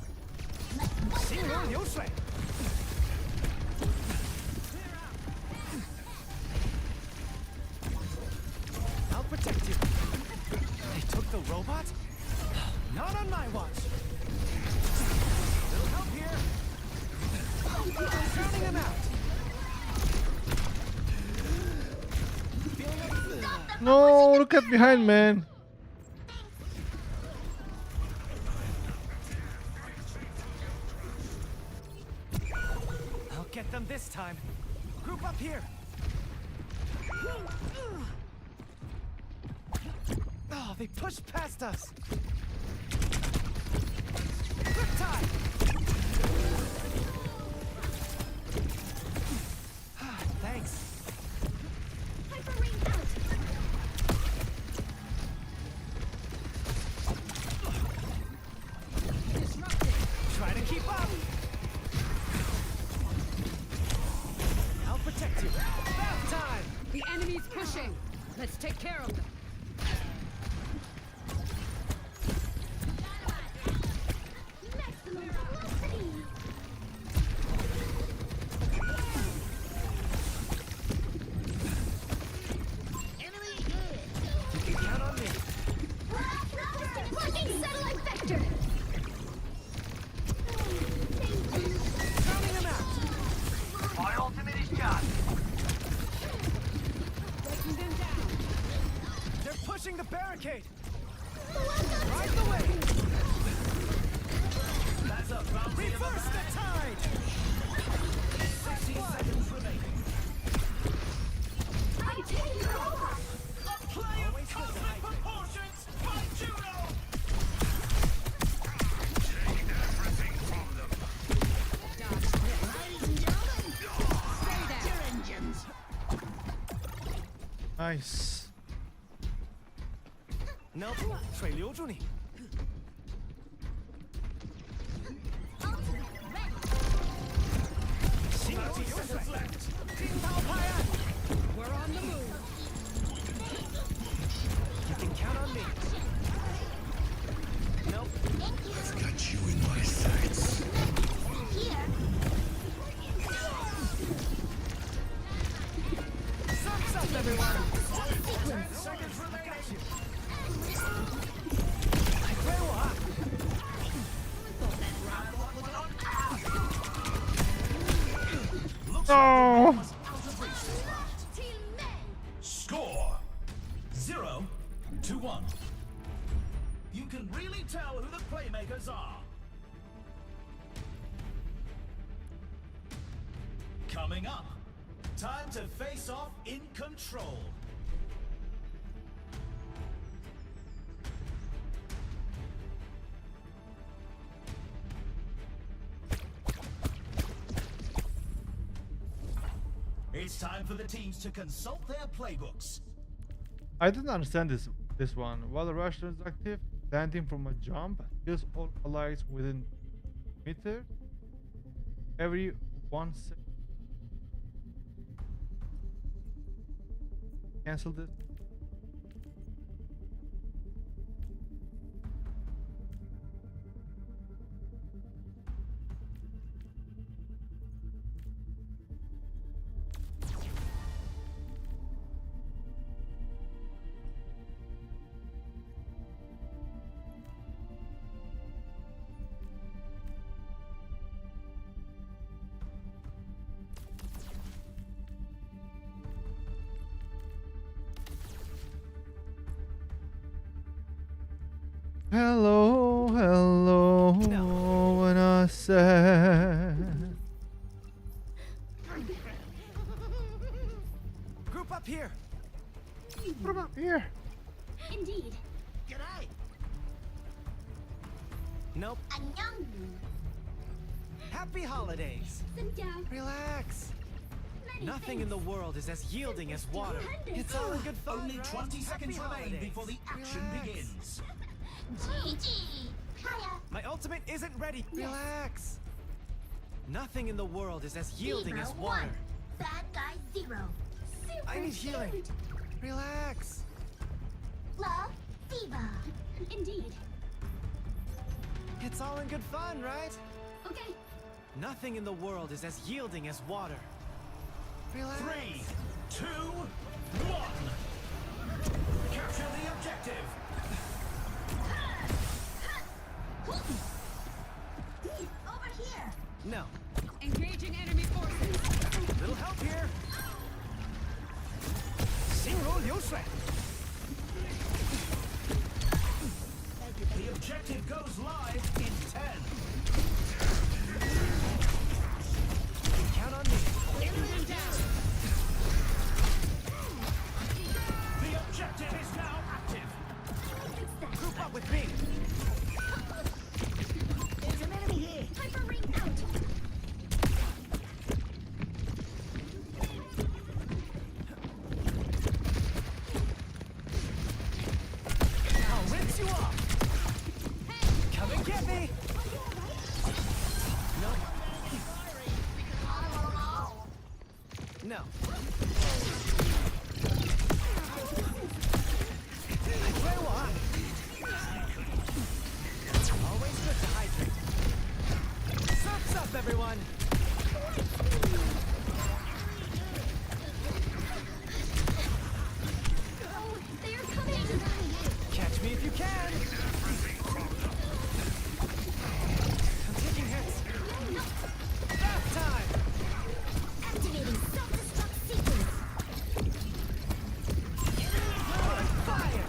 心如流水. I'll protect you. They took the robot? Not on my watch. Little help here. Drowning him out. Feeling like
No, look at behind, man.
I'll get them this time. Group up here. Oh, they pushed past us. Quick time. Thanks.
Hyper ring out.
Try to keep up. I'll protect you. Bath time.
The enemy's pushing. Let's take care of them.
Maximum velocity.
You can count on me.
Deploying satellite vector.
Drowning him out.
My ultimate is charged.
Breaking them down.
They're pushing the barricade. Ride the wave.
That's a bounty of
Reverse the tide.
60 seconds remaining.
I'm taking her over.
A play of cosmic proportions by Juno.
Nice.
Nope. 水留住你.
We're on the move.
You can count on me. Nope.
I've got you in my sights.
Surf's up, everyone.
10 seconds remaining.
No.
Score 0-1. You can really tell who the playmakers are. Coming up, time to face off in control. It's time for the teams to consult their playbooks.
I didn't understand this one. While the rush is active, landing from a jump kills all allies within meter every 1 second. Cancel this. Hello, hello, when I said
up here.
What about here?
Indeed.
G'day.
Nope.
안녕.
Happy holidays.
Sit down.
Relax.
Many
Nothing in the world is as yielding as water.
Stupendous.
It's all in good fun,
Only
right?
20 seconds
Happy
remain
holidays.
before the action
Relax.
begins.
GG. Hiya.
My ultimate isn't ready. Relax. Nothing in the world is as yielding
Zero
as water.
1. Bad guy 0. Super
I need healing.
cute.
Relax.
Love Diva. Indeed.
It's all in good fun, right?
Okay.
Nothing in the world is as yielding as water. Relax.
3, 2, 1. Capture the objective.
Over here.
No.
Engaging enemy forces.
Little help here. 心如流水.
The objective goes live in 10.
Count on me.
Enemy down.
The objective is now active.
Group up with me.
There's an enemy here. Hyper ring out.
I'll rinse you off. Come and get me. No. No. I tell you what. Always good to hydrate. Surf's up, everyone.
Oh, they are coming.
Catch me if you can. I'm taking hits. Bath time.
Activating self-destruct sequence.
Fire.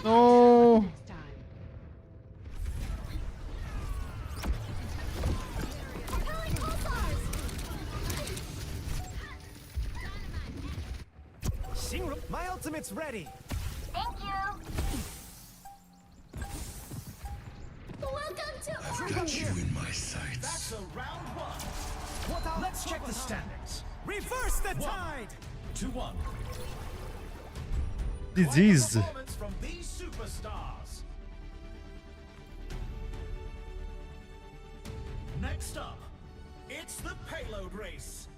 No.
Time.
Propelling pulsars.
Shinru, my ultimate's ready.
Thank you. Welcome to
Got you in my sights.
That's a round 1. Let's check the standings.
Reverse the tide.
2-1.
Disease.
Performance from these superstars. Next up, it's the payload race.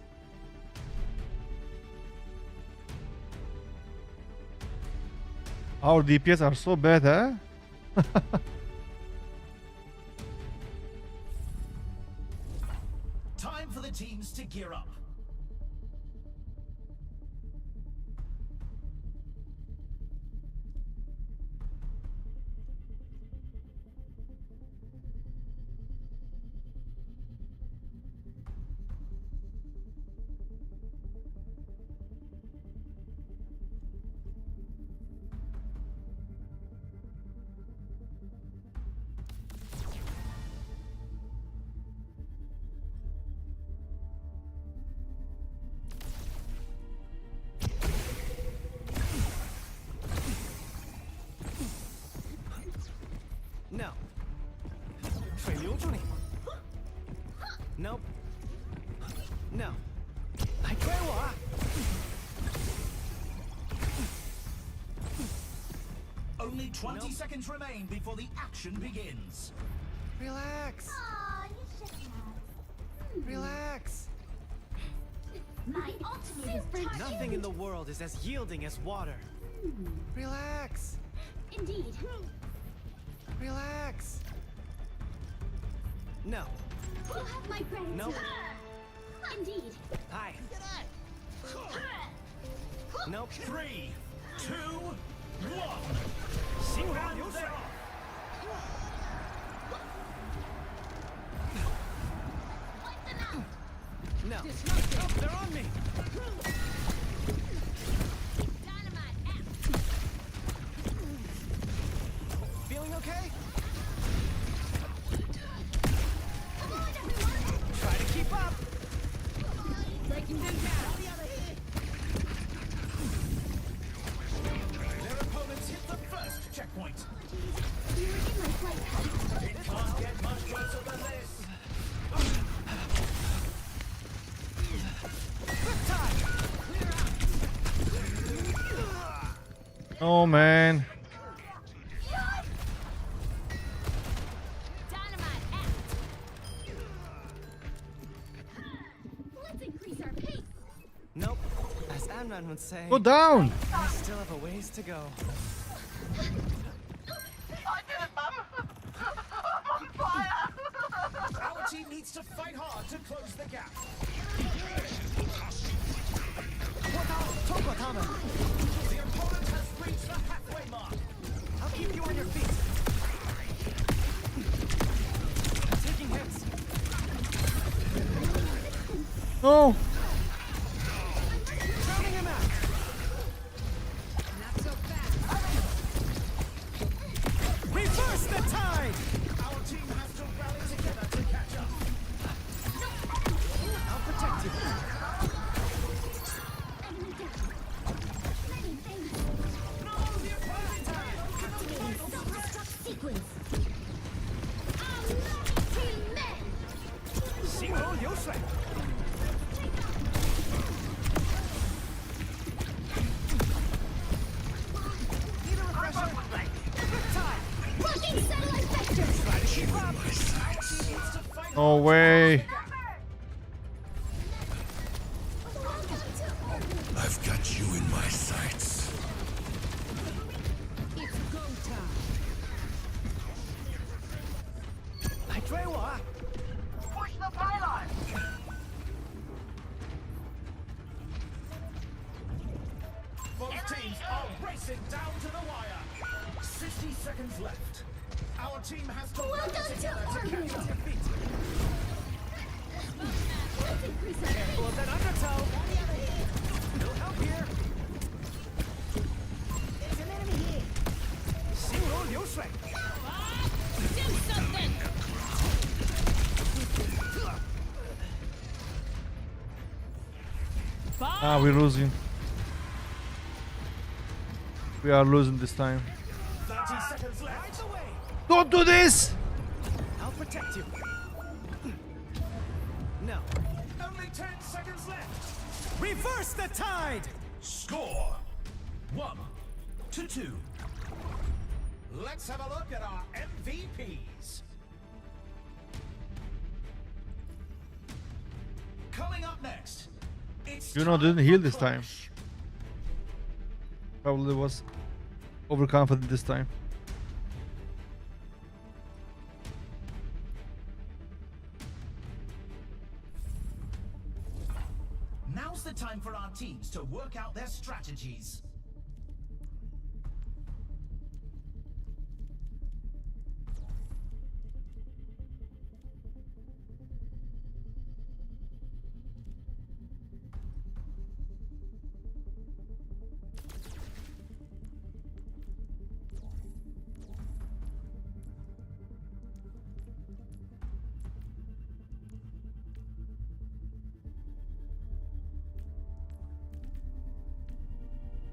Our DPS are so bad, huh?
Time for the teams to gear up.
No. 水留住你. Nope. No. 来追我啊
Only 20
Nope.
seconds remain before the action begins.
Relax.
Aw, you should have.
Relax.
My ultimate is super
Nothing in the world is as yielding as water. Relax.
Indeed.
Relax. No.
You'll have my gratitude.
Nope.
Indeed.
Hi. Nope.
3, 2, 1.
心如流水.
Wipe them out.
No. Oh, they're on me.
Dynamite out.
Feeling okay?
Come on, everyone.
Try to keep up.
Breaking them down.
Their opponents hit the first checkpoint. It can't get much closer than this.
Oh man.
Dynamite out. Let's increase our pace.
Nope. As Amnon would say,
Go down.
I still have a ways to go.
Our team needs to fight hard to close the gap. The opponent has reached the halfway mark.
I'll keep you on your feet. I'm taking hits.
No.
Drowning him out.
Not so fast.
Reverse the tide.
Our team has to rally together to catch up.
I'll protect you. Xingro Liu Shui. Need a refresher? Time.
Blocking satellite vectors.
Try to keep up.
No way.
I've got you in my sights.
It's go time.
来追我啊！
Both teams are racing down to the wire. 60 seconds left. Our team has to rally together to catch up.
Careful of that undertow. No help here. There's an enemy here. Xingro Liu Shui.
Do something.
Ah, we're losing. We are losing this time.
30 seconds left.
Right away.
Don't do this.
I'll protect you. No.
Only 10 seconds left.
Reverse the tide.
Score 1-2. Let's have a look at our MVPs. Coming up next, it's
You know,
time
didn't heal
for
this time.
Clash.
Probably was overconfident this time.
Now's the time for our teams to work out their strategies.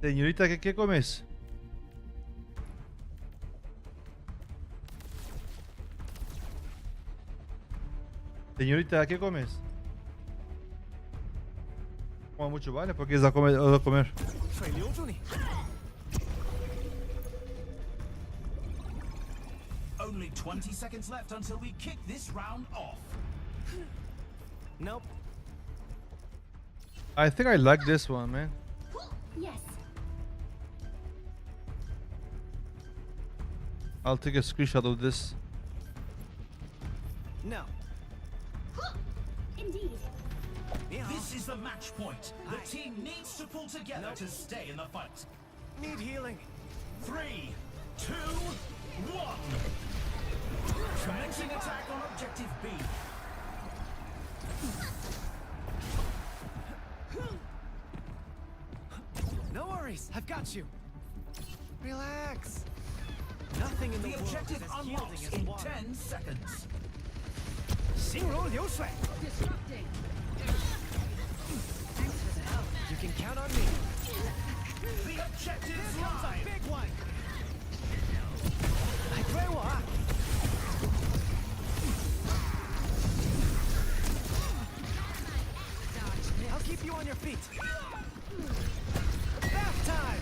Señorita, ¿qué comes? Señorita, ¿qué comes? Como mucho, ¿vale? Porque es a comer.
水留住你。
Only 20 seconds left until we kick this round off.
Nope.
I think I like this one, man.
Yes.
I'll take a screenshot of this.
No.
Indeed.
This is the match point. The team needs to pull together to stay in the fight.
Need healing.
3, 2, 1. Commencing attack on objective B.
No worries. I've got you. Relax. Nothing in the
The
world
objective
is as
unlocks
yielding as
in
water.
10 seconds.
形容流水。
Disrupting.
can count on me.
The objective's
Here comes a
live.
big one. Rewa. I'll keep you on your feet. Bath time.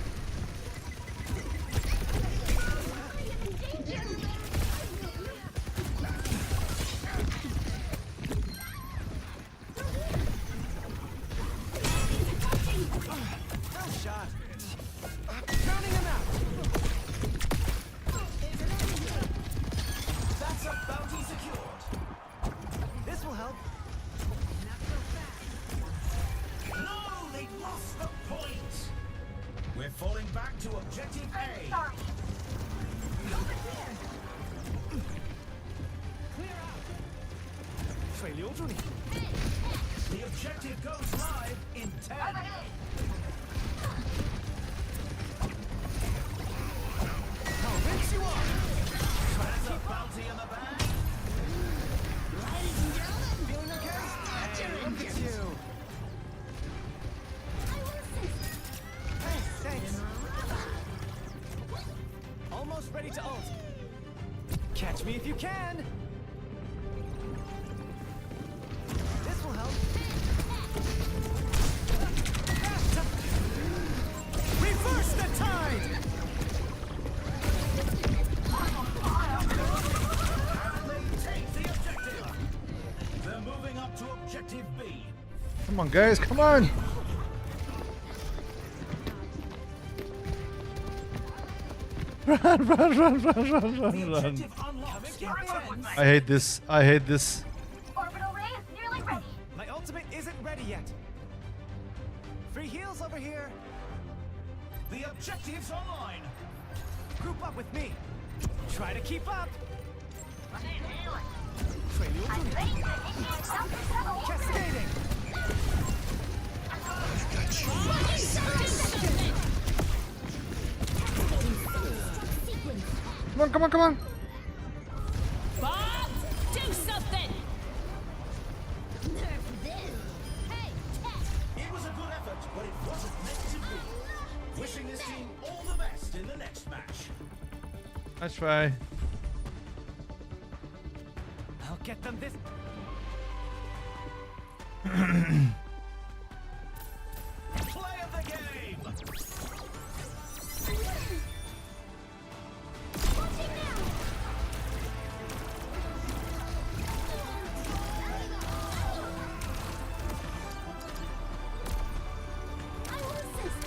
No shot. Drowning him out.
That's a bounty secured.
This will help.
No, they lost the point. We're falling back to objective A. The objective goes live in 10.
I'll rinse you off.
There's a bounty in the bag.
Feeling okay? Hey, look at you. Hey, thanks. Almost ready to ult. Catch me if you can. This will help. Reverse the tide.
And they take the objective. They're moving up to objective B.
Come on, guys, come on! Run, run, run, run, run,
The
run, run.
objective unlocks in 10.
I hate this. I hate this.
Orbital ray is nearly ready.
My ultimate isn't ready yet. Free heals over here.
The objective's online.
Group up with me. Try to keep up.
I'm ready to initiate self-control.
Cascading.
Come on, come on, come on!
Bob, do something! Nerf this! Hey, Tech!
It was a good effort, but it wasn't meant to be. Wishing this team all the best in the next match.
Nice try.
I'll get them this.
Play of the game.
Watching now! I will assist.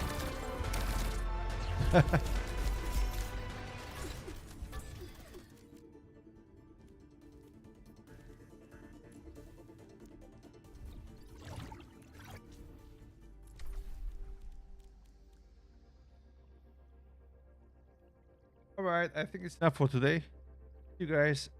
Alright, I think it's enough for today. See you guys